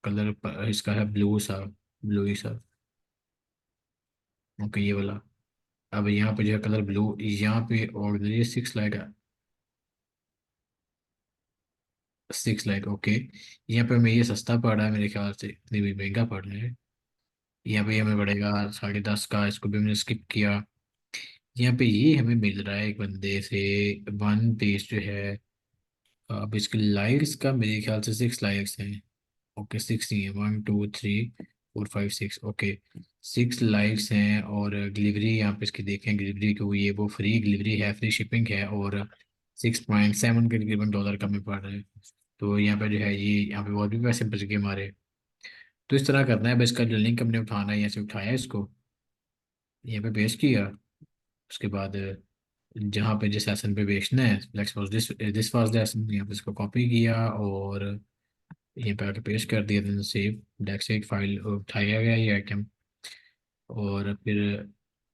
कलर इसका है ब्लू सा, ब्लू ही सा। ओके, ये वाला। अब यहाँ पे जो है कलर ब्लू, यहाँ पे ऑर्डिनरी 6 लाइक, 6 लाइक, ओके। यहाँ पे हमें ये सस्ता पड़ रहा है मेरे ख्याल से, इतनी भी महंगा पड़ रहा है। यहाँ पे हमें पड़ेगा 10.5 का, इसको भी हमने स्किप किया। यहाँ पे ये हमें मिल रहा है एक बंदे से, वन पेज जो है। अब इसके लाइक्स का मेरे ख्याल से 6 लाइक्स हैं। ओके, 6 ही है, 1 2 3 4 5 6, ओके। 6 लाइक्स हैं, और डिलीवरी यहाँ पे इसकी देखें, डिलीवरी को ये वो फ्री डिलीवरी है, फ्री शिपिंग है, और 6.7 के तकरीबन डॉलर का में पड़ रहा है। तो यहाँ पे जो है ये, यहाँ पे और भी पैसे बच गए हमारे। तो इस तरह करना है, बस इसका जो लिंक हमने उठाना है, यहाँ से उठाया इसको, यहाँ पे पेस्ट किया, उसके बाद जहाँ पे जिस एसन पे बेचना है, let's suppose this this was the ASIN, यहाँ पे इसको कॉपी किया और यहीं पे आके पेस्ट कर दिया, देन सेव डेस्क से एक फाइल उठाया गया ये आइटम। और फिर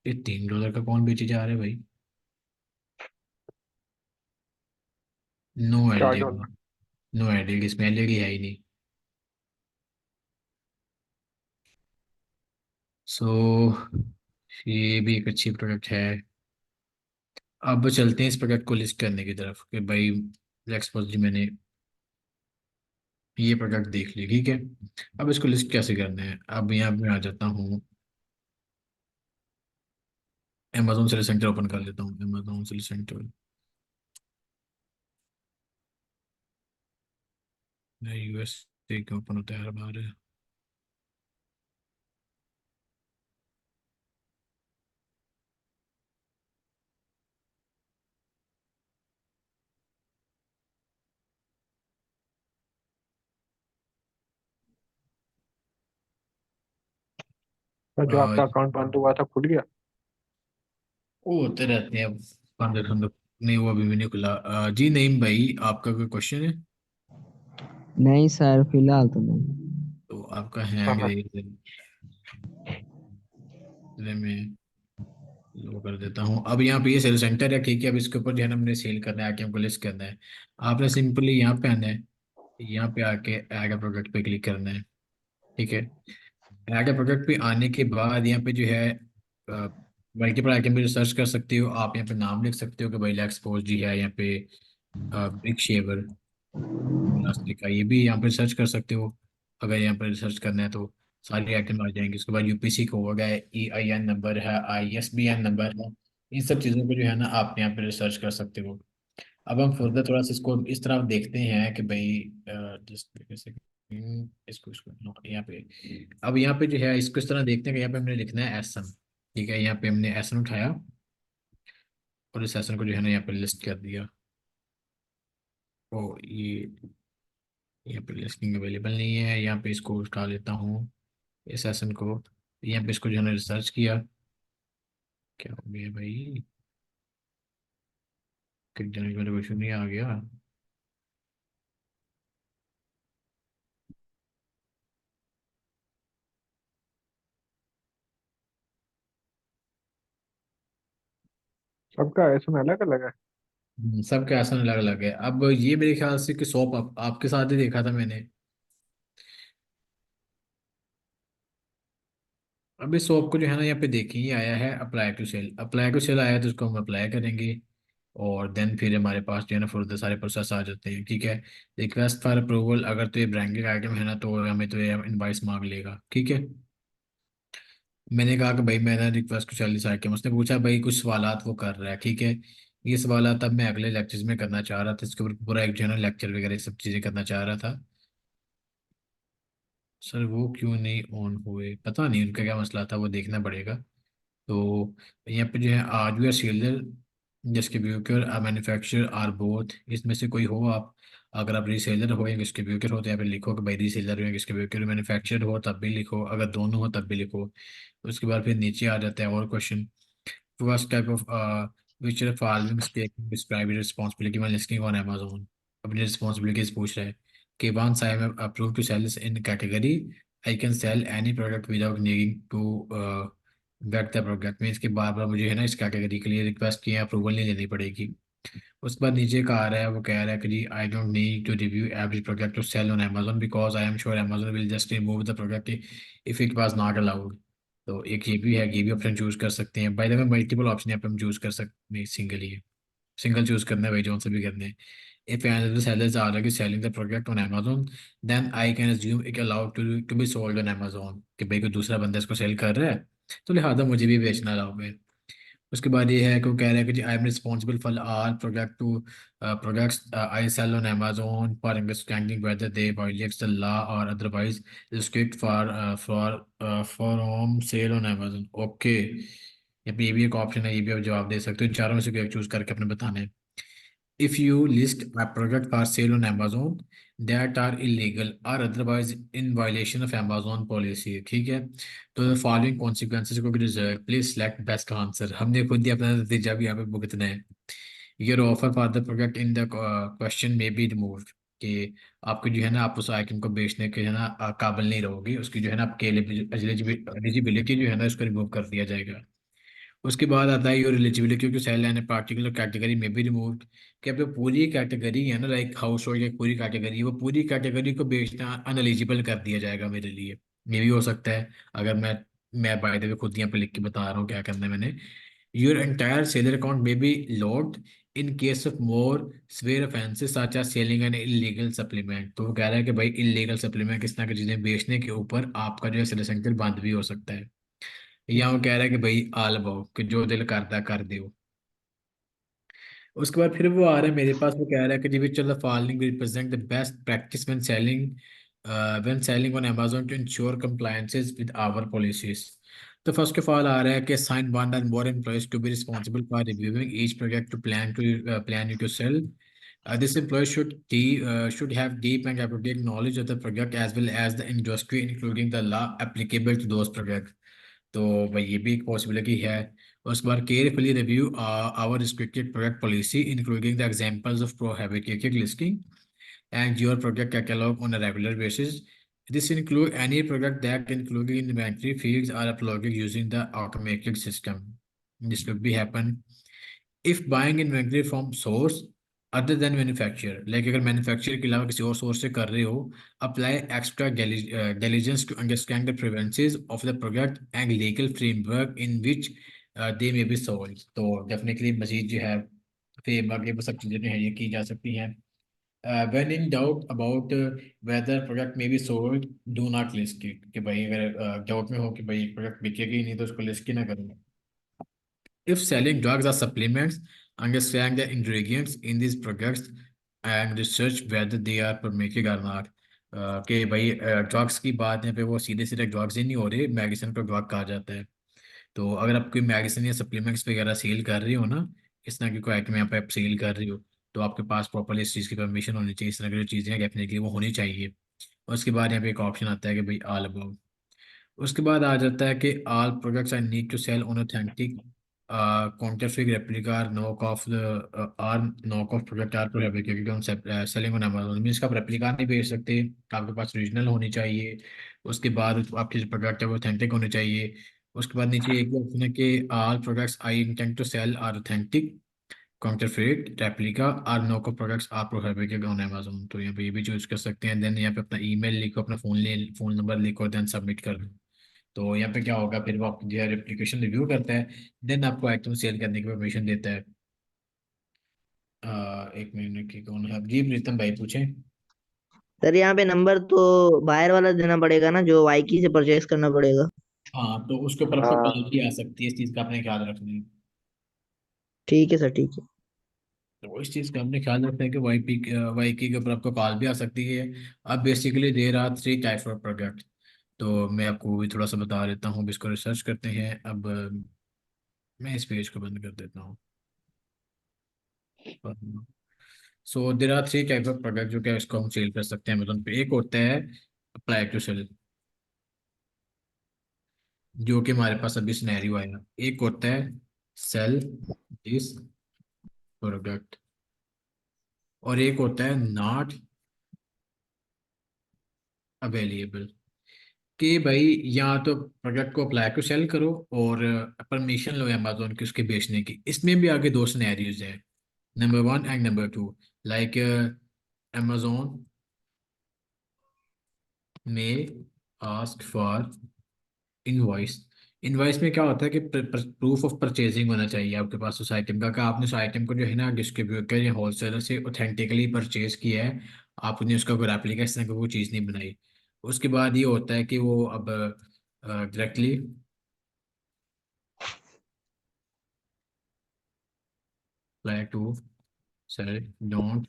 ये $3 का कौन बेचे जा रहा है भाई? नो चार आइडिया। डॉलर नो आइडिया, इसमें एलईडी है ही नहीं। सो ये भी एक अच्छी प्रोडक्ट है। अब चलते हैं इस प्रोडक्ट को लिस्ट करने की तरफ कि भाई लेट्स सपोज जी मैंने ये प्रोडक्ट देख ली, ठीक है। अब इसको लिस्ट कैसे करना है? अब यहाँ पे आ जाता हूँ, अमेजोन सेल सेंटर ओपन कर लेता हूँ, अमेजोन सेल सेंटर। यूएस क्यों ओपन होता है हर बार? जो आपका अकाउंट बंद हुआ था खुल गया? वो होते रहते हैं अब, बंद बंद। नहीं, वो अभी भी नहीं खुला। जी नहीं भाई, आपका कोई क्वेश्चन है? नहीं सर, फिलहाल तो नहीं। तो आपका हाँ हैंग हाँ। मैं लो कर देता हूँ। अब यहाँ पे ये सेल सेंटर है, ठीक है। अब इसके ऊपर जो है ना हमने सेल करना है, आके हमको लिस्ट करना है। आपने सिंपली यहाँ पे आना है, यहाँ पे आके ऐड अ प्रोडक्ट पे क्लिक करना है, ठीक है। ऐड अ प्रोडक्ट पे आने के बाद यहाँ पे जो है मल्टीपल आइटम भी सर्च कर सकते हो आप। यहाँ पे नाम लिख सकते हो कि भाई लेक्सपोज जी है यहाँ पे, बिग शेवर इलास्टिक का, ये भी यहाँ पे सर्च कर सकते हो। अगर यहाँ पर सर्च करना है तो सारी आइटम आ जाएंगी। उसके बाद यूपीसी कोड है, EIN नंबर है, ISBN नंबर है। इन सब चीज़ों को जो है ना आप यहाँ पे रिसर्च कर सकते हो। अब हम फर्दर थोड़ा सा इसको इस तरफ देखते हैं कि भाई जिस तरीके से इसको इसको यहाँ पे, अब यहाँ पे जो है इसको इस तरह देखते हैं कि यहाँ पे हमने लिखना है एसन, ठीक है। यहाँ पे हमने एसन उठाया और इस एसन को जो है ना यहाँ पे लिस्ट कर दिया। ओ ये यहाँ पे लिस्टिंग अवेलेबल नहीं है, यहाँ पे इसको उठा लेता हूँ इस एसन को। यहाँ पे इसको जो है ना रिसर्च किया, क्या हो गया भाई? किक देने का क्वेश्चन नहीं आ गया। सबका ऐसा अलग अलग है। सबके आसन अलग अलग है। अब ये मेरे ख्याल से कि सॉप आपके साथ ही देखा था मैंने। अब इस सॉप को जो है ना यहाँ पे देखिए, ये आया है apply to sell. Apply to sell आया है तो उसको हम अप्लाई करेंगे और देन फिर हमारे पास जो है ना फर्दर सारे प्रोसेस आ जाते हैं, ठीक है। रिक्वेस्ट फॉर अप्रूवल, अगर तो ये ब्रांडेड आइटम है ना तो हमें तो ये इनवाइस मांग लेगा, ठीक है। मैंने कहा कि भाई मैंने रिक्वेस्ट को 40 आइटम, उसने पूछा भाई कुछ सवालात वो कर रहा है, ठीक है। ये सवालात अब मैं अगले लेक्चर्स में करना चाह रहा था, इसके ऊपर पूरा एक जो है ना लेक्चर वगैरह ये सब चीज़ें करना चाह रहा था। सर वो क्यों नहीं ऑन हुए, पता नहीं उनका क्या मसला था, वो देखना पड़ेगा। तो यहाँ पे जो है आज we are seller distributor manufacturer or both, इसमें से कोई हो आप। अगर आप रीसेलर हो या डिस्ट्रीब्यूटर हो तो यहाँ पे लिखो कि भाई रीसेलर हो या डिस्ट्रीब्यूटर, मैन्युफैक्चरर हो तब भी लिखो, अगर दोनों हो तब भी लिखो। उसके बाद फिर नीचे आ जाता है और question, first type of which are following statement describe responsibility when listing on Amazon. अपनी रिस्पांसिबिलिटीज पूछ रहा है कि once I am approve to sell in category, I can sell any product without needing to wait the product. में इसके बार बार मुझे है ना इस कैटेगरी के लिए रिक्वेस्ट किए, अप्रूवल नहीं लेनी पड़ेगी। उसके बाद नीचे का आ रहा है, वो कह रहा है कि जी I don't need to review every product to sell on Amazon because I am sure Amazon will just remove the product if it was not allowed. तो एक ये भी है, ये भी ऑप्शन चूज कर सकते हैं। By the way multiple option यहाँ पे हम चूज कर सकते हैं, सिंगल ही है, सिंगल चूज करना है भाई, जो से भी करने हैं। If another sellers are already selling the product on Amazon, then I can assume it allowed to be sold on Amazon। कि भाई कोई दूसरा बंदा इसको सेल कर रहा है तो लिहाजा मुझे भी बेचना अलाउ है। उसके बाद ये है कि वो कह रहा है कि जी I am responsible for all products I sell on Amazon for understanding whether they violates the law और otherwise restrict for home sale on Amazon. Okay, ये भी एक ऑप्शन है, ये भी आप जवाब दे सकते हो। इन चारों में से कोई एक चूज करके अपने बताना है। if you list a product for sale on Amazon that are illegal or otherwise in violation of Amazon policy, ठीक है, तो the following consequences को reserve, please select best answer। हमने खुद ही अपना नतीजा भी यहाँ पे भुगतना है। Your offer for the product in the question may be removed, कि आपको जो है ना, आप उस आइटम को बेचने के है ना काबिल नहीं रहोगे, उसकी जो है ना आपके एलिजिबिलिटी जो है ना उसको रिमूव कर दिया जाएगा। उसके बाद आता है your eligibility to sell and particular category में भी रिमूव, कि अब जो पूरी कैटेगरी है ना, लाइक हाउस होल्ड की पूरी कैटेगरी, वो पूरी कैटेगरी को बेचना अनएलिजिबल कर दिया जाएगा मेरे लिए। ये भी हो सकता है, अगर मैं बाय द वे खुद यहाँ पे लिख के बता रहा हूँ क्या करना है मैंने। Your entire seller account may be locked in case of more severe offenses such as selling an illegal supplement. तो वो कह रहा है कि भाई इलीगल सप्लीमेंट किस तरह की चीज़ें बेचने के ऊपर आपका जो है सेल बंद भी हो सकता है। या वो कह रहा है कि भाई आल अबाउ, कि जो दिल करता कर दियो। उसके बाद फिर वो आ रहा है मेरे पास, वो कह रहा है कि which of the following represent the best practice when selling on Amazon to ensure compliances with our policies। तो फर्स्ट ऑफ ऑल आ रहा है कि assign one or more employees to be responsible for reviewing each project to plan you to sell। This employee should have deep and appropriate knowledge of the project as well as the industry, including the law applicable to those projects। तो भाई ये भी एक possibility है। और उसके बाद carefully review our restricted product policy including the examples of prohibited listing and your product catalog on a regular basis। This include any product that included in inventory fields are uploaded using the automated system। This will be happen if buying inventory from source other than manufacturer, like अगर manufacturer के अलावा किसी और source से कर रहे हो, apply extra diligence to understand the preferences of the product and legal framework in which they may be sold। तो definitely मजीद जो है framework ये सब चीज़ें जो है ये की जा सकती हैं। When in doubt about whether product may be sold, do not list it। कि भाई अगर डाउट में हो कि भाई प्रोडक्ट बिकेगी ही नहीं तो उसको लिस्ट ही ना करो। If selling drugs or supplements, understand the ingredients in these products and research whether they are permitted or not। कि भाई ड्रग्स की बात है पे वो सीधे सीधे ड्रग्स ही नहीं हो रहे, मेडिसिन को ड्रग कहा जाता है। तो अगर आप कोई मेडिसिन या सप्लीमेंट्स वगैरह सेल कर रही हो ना, इस तरह की कोई आइटम यहाँ पे आप सेल कर रही हो, तो आपके पास प्रॉपरली इस चीज़ की परमिशन होनी चाहिए। इस तरह की जो चीज़ें हैं डेफिनेटली वो होनी चाहिए। और उसके बाद यहाँ पे एक ऑप्शन आता है कि भाई ऑल अबाउट। उसके बाद आ जाता है कि all products I need to sell on authentic counterfeit replica or knock off product are prohibited, क्योंकि हम सेलिंग ऑन अमेज़न मीन्स का आप रेप्लिका नहीं बेच सकते, आपके पास ओरिजिनल होनी चाहिए। उसके बाद आपकी जो प्रोडक्ट है वो ऑथेंटिक होनी चाहिए। उसके बाद नीचे एक ऑप्शन है कि all products I intend to sell are authentic counterfeit replica or knock off products are prohibited on Amazon. तो यहाँ पे ये भी चूज कर सकते हैं। देन यहाँ पे अपना ईमेल लिखो, अपना फ़ोन नंबर लिखो, देन सबमिट कर दो। तो यहाँ पे क्या होगा, फिर वो आपकी जो है एप्लीकेशन रिव्यू करता है, देन आपको आइटम सेल करने की परमिशन देता है। एक मिनट की कौन है जी, प्रीतम भाई पूछें। सर यहाँ पे नंबर तो बाहर वाला देना पड़ेगा ना, जो वाईकी से परचेज करना पड़ेगा। हाँ, तो उसके ऊपर आपको हाँ पेनल्टी आ सकती है, इस चीज़ का आपने ख्याल रखना है। ठीक है सर, ठीक है। तो इस चीज़ का आपने ख्याल रखना है कि वाईकी के ऊपर आपको कॉल भी आ सकती है। अब basically there are three types of product. तो मैं आपको वो भी थोड़ा सा बता देता हूँ, अब इसको रिसर्च करते हैं। अब मैं इस पेज को बंद कर देता हूँ। So there are three type of product जो कि इसको हम सेल कर सकते हैं अमेजोन पे। एक होता है अप्लाई टू सेल, जो कि हमारे पास अभी सिनेरियो आया। एक होता है सेल दिस प्रोडक्ट, और एक होता है नॉट अवेलेबल। कि भाई या तो प्रोडक्ट को अप्लाई टू सेल करो और परमिशन लो अमेजोन की उसके बेचने की। इसमें भी आगे दो सिनेरियोज हैं, number one and number two. Like Amazon में आस्क फॉर इनवॉइस। इनवॉइस में क्या होता है कि प्रूफ ऑफ परचेजिंग होना चाहिए आपके पास उस आइटम का, कि आपने उस आइटम को जो है ना डिस्ट्रीब्यूटर या होलसेलर से ऑथेंटिकली परचेज किया है, आपने उसका कोई रेप्लिका इस तरह की कोई चीज़ नहीं बनाई। उसके बाद ये होता है कि वो अब directly apply to sell don't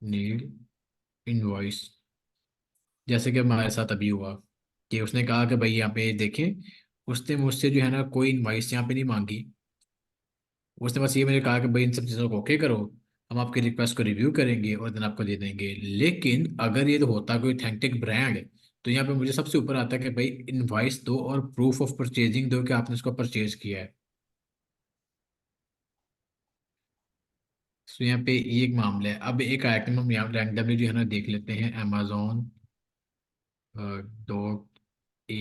need invoice. जैसे कि हमारे साथ अभी हुआ कि उसने कहा कि भाई यहाँ पे देखें, उसने मुझसे जो है ना कोई इनवॉइस यहाँ पे नहीं मांगी। उसने बस ये मैंने कहा कि भाई इन सब चीज़ों को ओके करो, हम आपकी रिक्वेस्ट को रिव्यू करेंगे और देन आपको दे देंगे। लेकिन अगर ये होता कोई ऑथेंटिक ब्रांड, तो यहाँ पे मुझे सबसे ऊपर आता है कि भाई इनवाइस दो और प्रूफ ऑफ परचेजिंग दो कि आपने इसको परचेज किया है। तो यहाँ पे ये एक मामला है। अब एक आइटम हम यहाँ रैंडमली जो है ना देख लेते हैं, Amazon dot A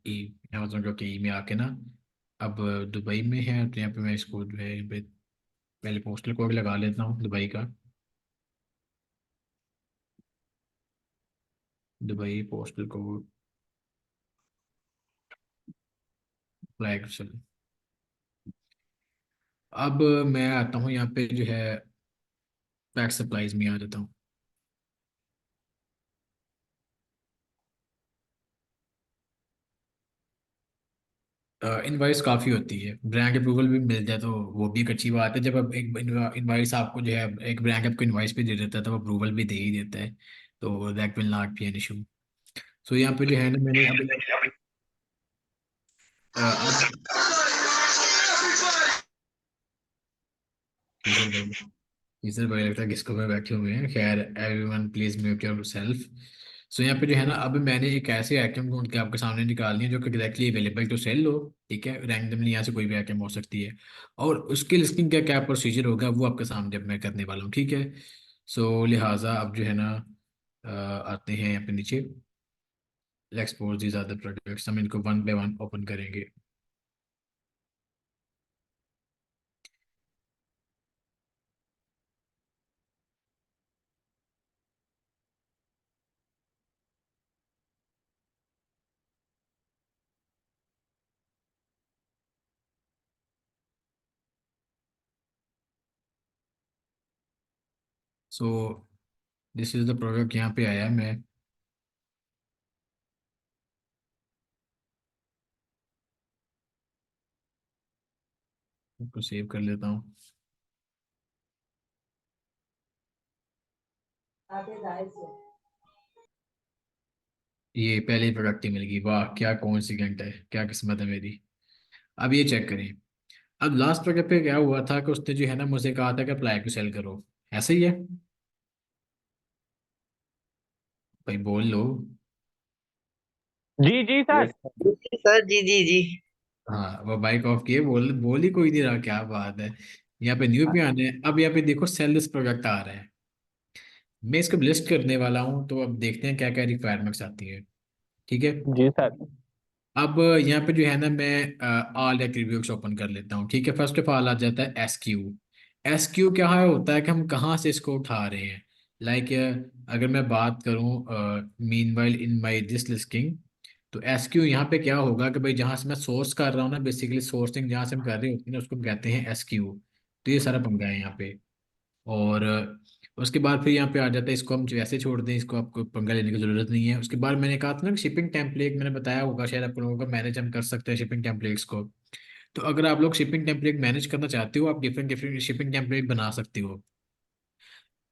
E, Amazon dot A में आके ना, अब दुबई में है तो यहाँ पे मैं इसको जो है यहाँ पे पहले पोस्टल कोड लगा लेता हूँ दुबई का। दुबई पोस्टल कोड फ्लैग चल। अब मैं आता हूँ यहाँ पे जो है पैक सप्लाईज में आ जाता हूँ। इनवाइस काफ़ी होती है, ब्रांड अप्रूवल भी मिल जाए तो वो भी एक अच्छी बात है। जब अब एक इनवाइस आपको जो है, एक ब्रांड आपको इनवाइस भी दे देता है तो अप्रूवल भी दे ही देता है, तो that will not be an issue. So यहाँ पे जो है ना मैंने अब टीजर भाई, टीजर भाई लगता है किसको में बैठे हुए हैं। खैर everyone please mute yourself. So यहाँ पे जो है ना, अब मैंने एक ऐसे आइटम ढूंढ के आपके सामने निकालनी है जो कि डायरेक्टली अवेलेबल टू सेल हो। ठीक है, रैंडमली यहाँ से कोई भी आइटम हो सकती है, और उसकी लिस्टिंग का क्या प्रोसीजर होगा वो आपके सामने अब मैं करने वाला हूँ। ठीक है, सो लिहाजा अब जो है ना आते हैं यहाँ पे नीचे, expose these are the products. हम इनको वन बाय वन ओपन करेंगे। So this is the product, यहाँ पे आया। मैं इसको सेव कर लेता हूँ। ये पहले ही प्रोडक्ट ही मिल गई, वाह क्या कॉन्सिडेंट है, क्या किस्मत है मेरी। अब ये चेक करें। अब लास्ट प्रोडक्ट पे क्या हुआ था कि उसने जो है ना मुझे कहा था कि अप्लाई को सेल करो, ऐसे ही है भाई, बोल लो। जी जी यस सर। सर। जी सर, जी जी जी। हाँ वो बाइक ऑफ किए, बोल बोल ही कोई नहीं रहा, क्या बात है। यहाँ पे न्यू पे आने हैं। अब यहाँ पे देखो सेल दिस प्रोडक्ट आ रहा है, मैं इसको लिस्ट करने वाला हूँ, तो अब देखते हैं क्या क्या रिक्वायरमेंट्स आती है। ठीक है, जी सर। अब यहाँ पे जो है ना मैं ऑल एट्रीब्यूट्स ओपन कर लेता हूँ। ठीक है, फर्स्ट ऑफ ऑल आ जाता है एस क्यू। एस क्यू क्या है, होता है कि हम कहाँ से इसको उठा रहे हैं। लाइक अगर मैं बात करूँ mean while in my this listing, तो एस क्यू यहाँ पे क्या होगा कि भाई जहाँ से मैं सोर्स कर रहा हूँ ना, बेसिकली सोर्सिंग जहाँ से हम कर रहे होते हैं ना उसको हम कहते हैं एस क्यू। तो ये सारा पंगा है यहाँ पे। और उसके बाद फिर यहाँ पे आ जाता है, इसको हम वैसे छोड़ दें, इसको आपको पंगा लेने की जरूरत नहीं है। उसके बाद मैंने कहा था ना शिपिंग टेम्पलेट, मैंने बताया होगा शायद आप लोगों को, मैनेज हम कर सकते हैं शिपिंग टेम्पलेट्स को। तो अगर आप लोग शिपिंग टेम्पलेट मैनेज करना चाहते हो, आप डिफरेंट डिफरेंट शिपिंग टेम्पलेट बना सकते हो।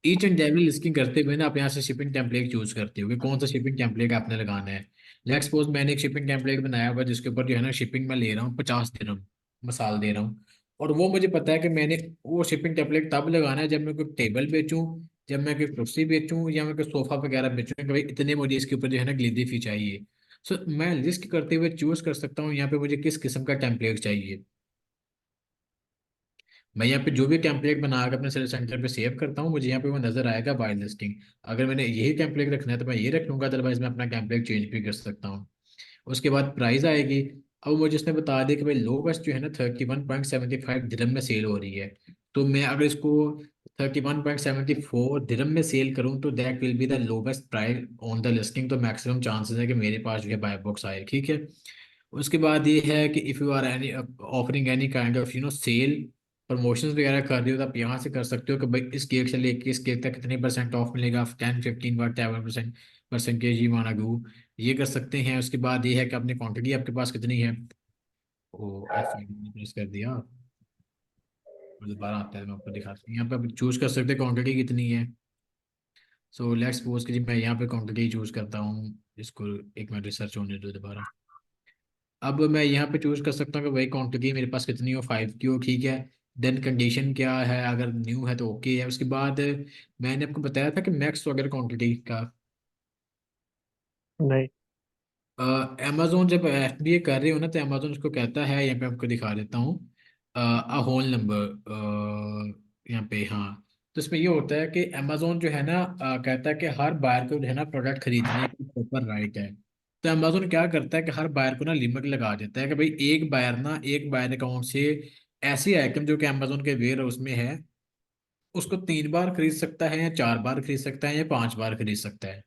ईच एंड एवरी लिस्टिंग करते हुए ना आप यहाँ से शिपिंग टेम्पलेट चूज करते हो कि कौन सा शिपिंग टेम्पलेट आपने लगाना है। लेट्स सपोज मैंने एक शिपिंग टेम्पलेट बनाया हुआ जिसके ऊपर जो है ना शिपिंग में ले रहा हूँ 50 दिरहम, मिसाल दे रहा हूँ। और वो मुझे पता है कि मैंने वो शिपिंग टेम्पलेट तब लगाना है जब मैं कोई टेबल बेचूं, जब मैं कोई कुर्सी बेचूं, या मैं कोई सोफा वगैरह बेचूं कि भाई इतने मुझे इसके ऊपर जो है ना डिलीवरी फी चाहिए। सो मैं लिस्ट करते हुए चूज कर सकता हूँ यहाँ पे मुझे किस किस्म का टेम्पलेट चाहिए। मैं यहाँ पे जो भी टेम्पलेट बना के अपने सेल सेंटर पे सेव करता हूँ, मुझे यहाँ पे वो नजर आएगा बाय लिस्टिंग। अगर मैंने यही टेम्पलेट रखना है तो मैं ये रख लूंगा, अदरवाइज मैं अपना टेम्पलेट चेंज भी कर सकता हूँ। उसके बाद प्राइस आएगी। अब मुझे इसने बता दिया कि भाई लोवेस्ट जो है ना 31.75 दिरहम में सेल हो रही है। तो मैं अगर इसको 31.74 दिरहम में सेल करूँ तो that will be the lowest price on the listing. तो मैक्सिमम चांसेस है कि मेरे पास जो है बाय बॉक्स आए। ठीक है, उसके बाद ये है कि if you are any offering any kind of sale promotions वगैरह कर रहे हो तो आप यहाँ से कर सकते हो कि भाई इस केक से लेके इस केक तक कितने परसेंट ऑफ मिलेगा, 10 15 वट परसेंटेज ही माना गू, ये कर सकते हैं। उसके बाद ये है कि अपनी क्वांटिटी आपके पास कितनी है। ओ एफ प्रेस कर दिया, मुझे दोबारा आता है, मैं आपको दिखाता हूँ। यहाँ पे आप चूज कर सकते हैं क्वांटिटी कितनी है। सो लेट्स सपोज कि जी मैं यहाँ पे क्वांटिटी चूज करता हूँ, इसको एक मिनट रिसर्च होने दो दोबारा। अब मैं यहाँ पे चूज कर सकता हूँ कि भाई क्वांटिटी मेरे पास कितनी हो, 5 की हो। ठीक है, देन कंडीशन क्या है, अगर न्यू है तो ओके है। उसके बाद मैंने आपको बताया था कि मैक्स वगैरह क्वांटिटी का, नहीं। अमेजोन जब एफबीए कर रहे हो ना तो अमेजोन उसको कहता है, यहाँ पे आपको दिखा देता हूँ, अ होल नंबर यहाँ पे, हाँ। तो इसमें ये होता है कि अमेजोन जो है ना कहता है कि हर बायर को जो है ना प्रोडक्ट खरीदने की प्रॉपर राइट है। तो अमेजोन क्या करता है कि हर बायर को ना लिमिट लगा देता है कि भाई एक बायर अकाउंट से ऐसी आइटम जो कि अमेजोन के वेयर हाउस में है उसको 3 बार खरीद सकता है, या 4 बार खरीद सकता है, या 5 बार खरीद सकता है।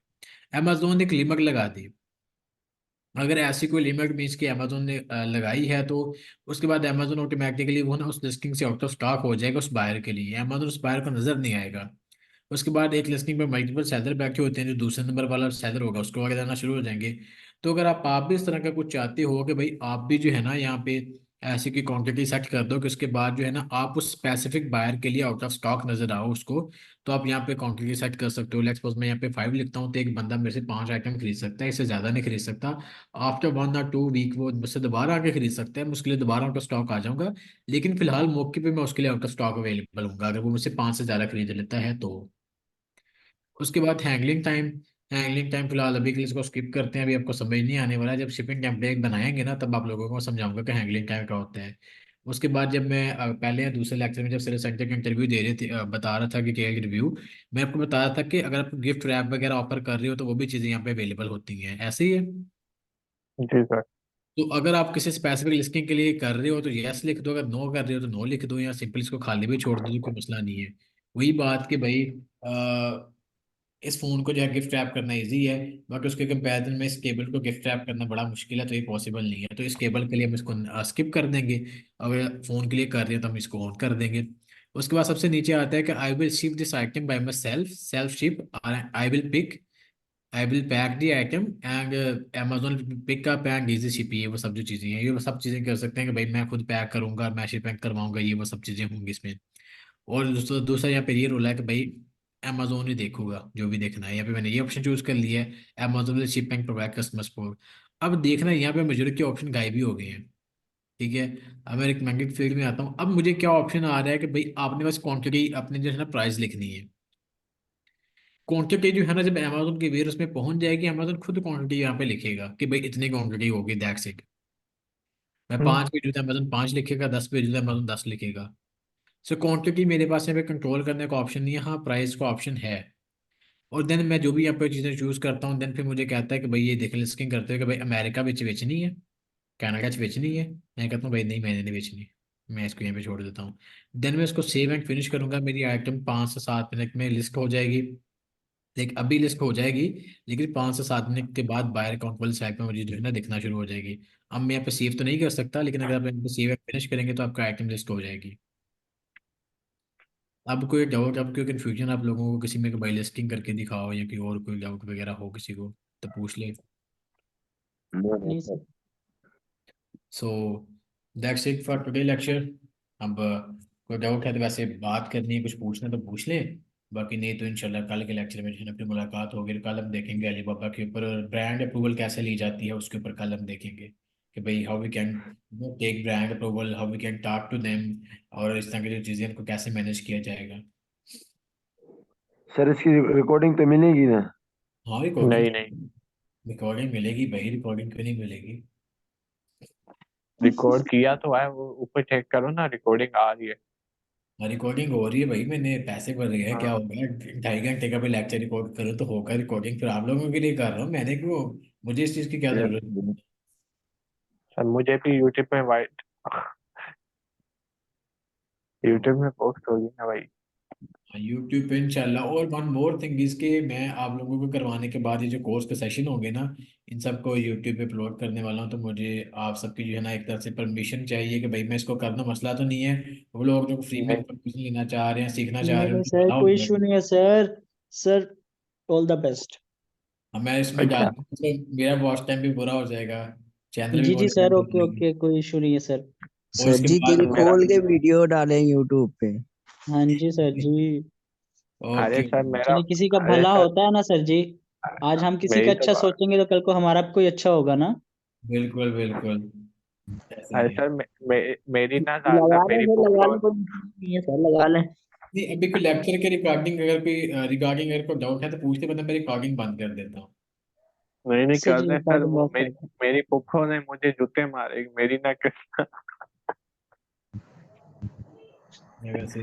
अमेजोन ने एक लिमिट लगा दी। अगर ऐसी कोई लिमिट मीन्स कि अमेजोन ने लगाई है तो उसके बाद अमेजोन ऑटोमेटिकली वो ना उस लिस्टिंग से आउट ऑफ स्टॉक हो जाएगा उस बायर के लिए, अमेजोन उस बायर को नजर नहीं आएगा। उसके बाद एक लिस्टिंग पे मल्टीपल सेलर बैठे होते हैं, जो दूसरे नंबर वाला सेलर होगा उसको आगे जाना शुरू हो जाएंगे। तो अगर आप भी इस तरह का कुछ चाहते हो कि भाई आप भी जो है ना यहाँ पे ऐसी की क्वांटिटी सेट कर दो कि उसके बाद जो है ना आप उस स्पेसिफिक बायर के लिए आउट ऑफ स्टॉक नजर आओ उसको, तो आप यहाँ पे क्वांटिटी सेट कर सकते हो। लेट्स सपोज मैं यहाँ पे 5 लिखता हूँ तो एक बंदा मेरे से 5 आइटम खरीद सकता है, इससे ज्यादा नहीं खरीद सकता। आफ्टर 1 और 2 वीक वो मुझसे दोबारा आके खरीद सकता है, मैं उसके लिए दोबारा आउट ऑफ स्टॉक आ जाऊंगा। लेकिन फिलहाल मौके पे मैं उसके लिए आउट ऑफ स्टॉक अवेलेबल हूँ अगर वो मुझसे 5 से ज्यादा खरीद लेता है तो। उसके बाद हैंगलिंग टाइम फिलहाल अभी के लिए इसको स्किप करते हैं, अभी आपको समझ नहीं आने वाला है। जब शिपिंग टेम्पलेट बनाएंगे ना तब आप लोगों को समझाऊंगा कि हैंगलिंग टाइम क्या होता है। उसके बाद जब मैं पहले या दूसरे लेक्चर में जब सर सेंटर का इंटरव्यू दे रहे थे, बता रहा था कि क्या रिव्यू, मैं आपको बता रहा था कि अगर आप गिफ्ट रैप वगैरह ऑफर कर रहे हो तो वो भी चीज़ें यहाँ पे अवेलेबल होती हैं, ऐसे ही है। जी सर। तो अगर आप किसी स्पेसिफिक लिस्टिंग के लिए कर रहे हो तो यस लिख दो, अगर नो कर रहे हो तो नो लिख दो, या सिंपल इसको खाली भी छोड़ दो, कोई मसला नहीं है। वही बात कि भाई इस फोन को जो है गिफ्ट रैप करना इजी है, बाकी उसके कंपैरिजन में इस केबल को गिफ्ट रैप करना बड़ा मुश्किल है, तो ये पॉसिबल नहीं है। तो इस केबल के लिए हम इसको स्किप कर देंगे। अगर फोन के लिए कर रहे हैं तो हम इसको ऑन कर देंगे। उसके बाद सबसे नीचे आता है कि I will ship this item by my self ship, I will pack the item and Amazon pickup and easy ship, ये वो सब जो चीज़ें हैं ये वो सब चीज़ें कर सकते हैं कि भाई मैं खुद पैक करूंगा, मैं शिपिंग करवाऊंगा, ये वो सब चीज़ें होंगी इसमें। और दूसरा दूसरा यहाँ पे ये रोल है कि भाई अमेजोन ही देखूंगा जो भी देखना है, यहाँ पे मैंने ये ऑप्शन चूज कर लिया है, Amazon will ship and provide customer support. अब देखना है यहाँ पे मेजोरिटी ऑप्शन गायब ही हो गए हैं। ठीक है। अब मैं रिकमेंडेड फील्ड में आता हूँ, अब मुझे क्या ऑप्शन आ रहा है कि भाई आपने बस क्वांटिटी अपने जो है ना प्राइस लिखनी है। क्वांटिटी जो है ना जब अमेजोन की वेयर उसमें पहुंच जाएगी अमेजोन खुद क्वांटिटी यहाँ पे लिखेगा कि भाई इतनी क्वांटिटी होगी, दैट्स इट। मैं हम्म। 5 भेजूँ तो अमेजोन 5 लिखेगा, 10 भेजूँ तो अमेजोन 10 लिखेगा। सो क्वांटिटी मेरे पास यहाँ पे कंट्रोल करने का ऑप्शन नहीं है, हाँ प्राइस का ऑप्शन है। और देन मैं जो भी यहाँ पे चीज़ें चूज करता हूँ देन फिर मुझे कहता है कि भाई ये देख लिस्टिंग करते हो कि भाई अमेरिका में बेचनी है, कनाडा में बेचनी है। मैं कहता हूँ भाई नहीं मैंने नहीं बेचनी, मैं इसको यहाँ पे छोड़ देता हूँ। देन मैं इसको सेव एंड फिनिश करूंगा, मेरी आइटम 5 से 7 मिनट में लिस्ट हो जाएगी। लेकिन अभी लिस्ट हो जाएगी, लेकिन 5 से 7 मिनट के बाद बायर अकाउंट वाली साइट में मुझे जो है ना दिखना शुरू हो जाएगी। अब मैं यहाँ पे सेव तो नहीं कर सकता, लेकिन अगर आप यहाँ पे सेव एंड फिनिश करेंगे तो आपका आइटम लिस्ट हो जाएगी। अब कोई डाउट, अब कोई कन्फ्यूजन आप लोगों को किसी में बाई लिस्टिंग करके दिखाओ, या कोई और कोई डाउट वगैरह हो किसी को तो पूछ ले। नहीं sir. So that's it for today lecture. अब कोई डाउट है तो वैसे बात करनी है, कुछ पूछना तो पूछ ले, बाकी नहीं तो इंशाल्लाह कल के लेक्चर में जो है ना फिर मुलाकात होगी। कल हम देखेंगे अलीबाबा के ऊपर ब्रांड अप्रूवल कैसे ली जाती है उसके ऊपर कल हम देखेंगे कि भाई how we can take brand approval, how we can talk to them, और इस तरह की जो चीज़ें उनको कैसे मैनेज किया जाएगा। सर इसकी रिकॉर्डिंग तो मिलेगी ना? हाँ रिकॉर्डिंग, नहीं नहीं, रिकॉर्डिंग मिलेगी भाई, रिकॉर्डिंग क्यों नहीं मिलेगी। रिकॉर्ड किया तो है, वो ऊपर चेक करो ना, रिकॉर्डिंग आ रही है। हाँ रिकॉर्डिंग हो रही है भाई, मैंने पैसे भर रहे हैं, क्या हाँ। होगा 2.5 घंटे का भी लेक्चर रिकॉर्ड करो तो होगा रिकॉर्डिंग, फिर आप लोगों के लिए कर रहा हूँ, मैंने क्यों, मुझे इस चीज़ की क्या यस। जरूरत है। सर मुझे भी यूट्यूब पे वाइट यूट्यूब में पोस्ट होगी ना भाई। यूट्यूब पे इंशाल्लाह। और वन मोर थिंग इसके, मैं आप लोगों को करवाने के बाद ये जो कोर्स के सेशन होंगे ना इन सबको यूट्यूब पे अपलोड करने वाला हूँ, तो मुझे आप सबकी जो है ना एक तरह से परमिशन चाहिए कि भाई मैं इसको करना, मसला तो नहीं है। वो लोग जो फ्री में नहीं परमिशन लेना चाह रहे हैं, सीखना चाह नहीं रहे हैं नहीं उनको सर, allow कोई है। इशू नहीं है sir. Sir, all the best. अब मैं इसमें अच्छा। डालता हूँ तो मेरा वॉच टाइम भी पूरा हो जाएगा, चैनल भी जी जी बहुत सर, बड़ा हो ओके जाएगा। ओके, कोई इशू नहीं है सर। और सर इसके जी बाद दिल सर मेरा खोल के वीडियो डालें यूट्यूब पे। हाँ जी सर जी। अरे ओके। सर मेरा चलिए, किसी का अरे भला सर होता है ना सर जी। आज हम किसी का मेरी तो अच्छा सोचेंगे तो कल को हमारा भी कोई अच्छा होगा ना। बिल्कुल बिल्कुल। ऐसा अरे है। सर मेरी ना लगा लें मेरी सर, लगा फुफो लें, कोई दिक्कत नहीं है सर, लगा लें। नहीं, अभी कोई लेक्चर के रिगार्डिंग अगर कोई डाउट है तो पूछते, मतलब मैं रिकॉर्डिंग बंद कर देता हूँ। नहीं सर कर जी दें सर, रिकॉर्डिंग वो ऑफ कर दें। मेरी फुफो ने मुझे जूते मारे, मेरी ना मैं वैसे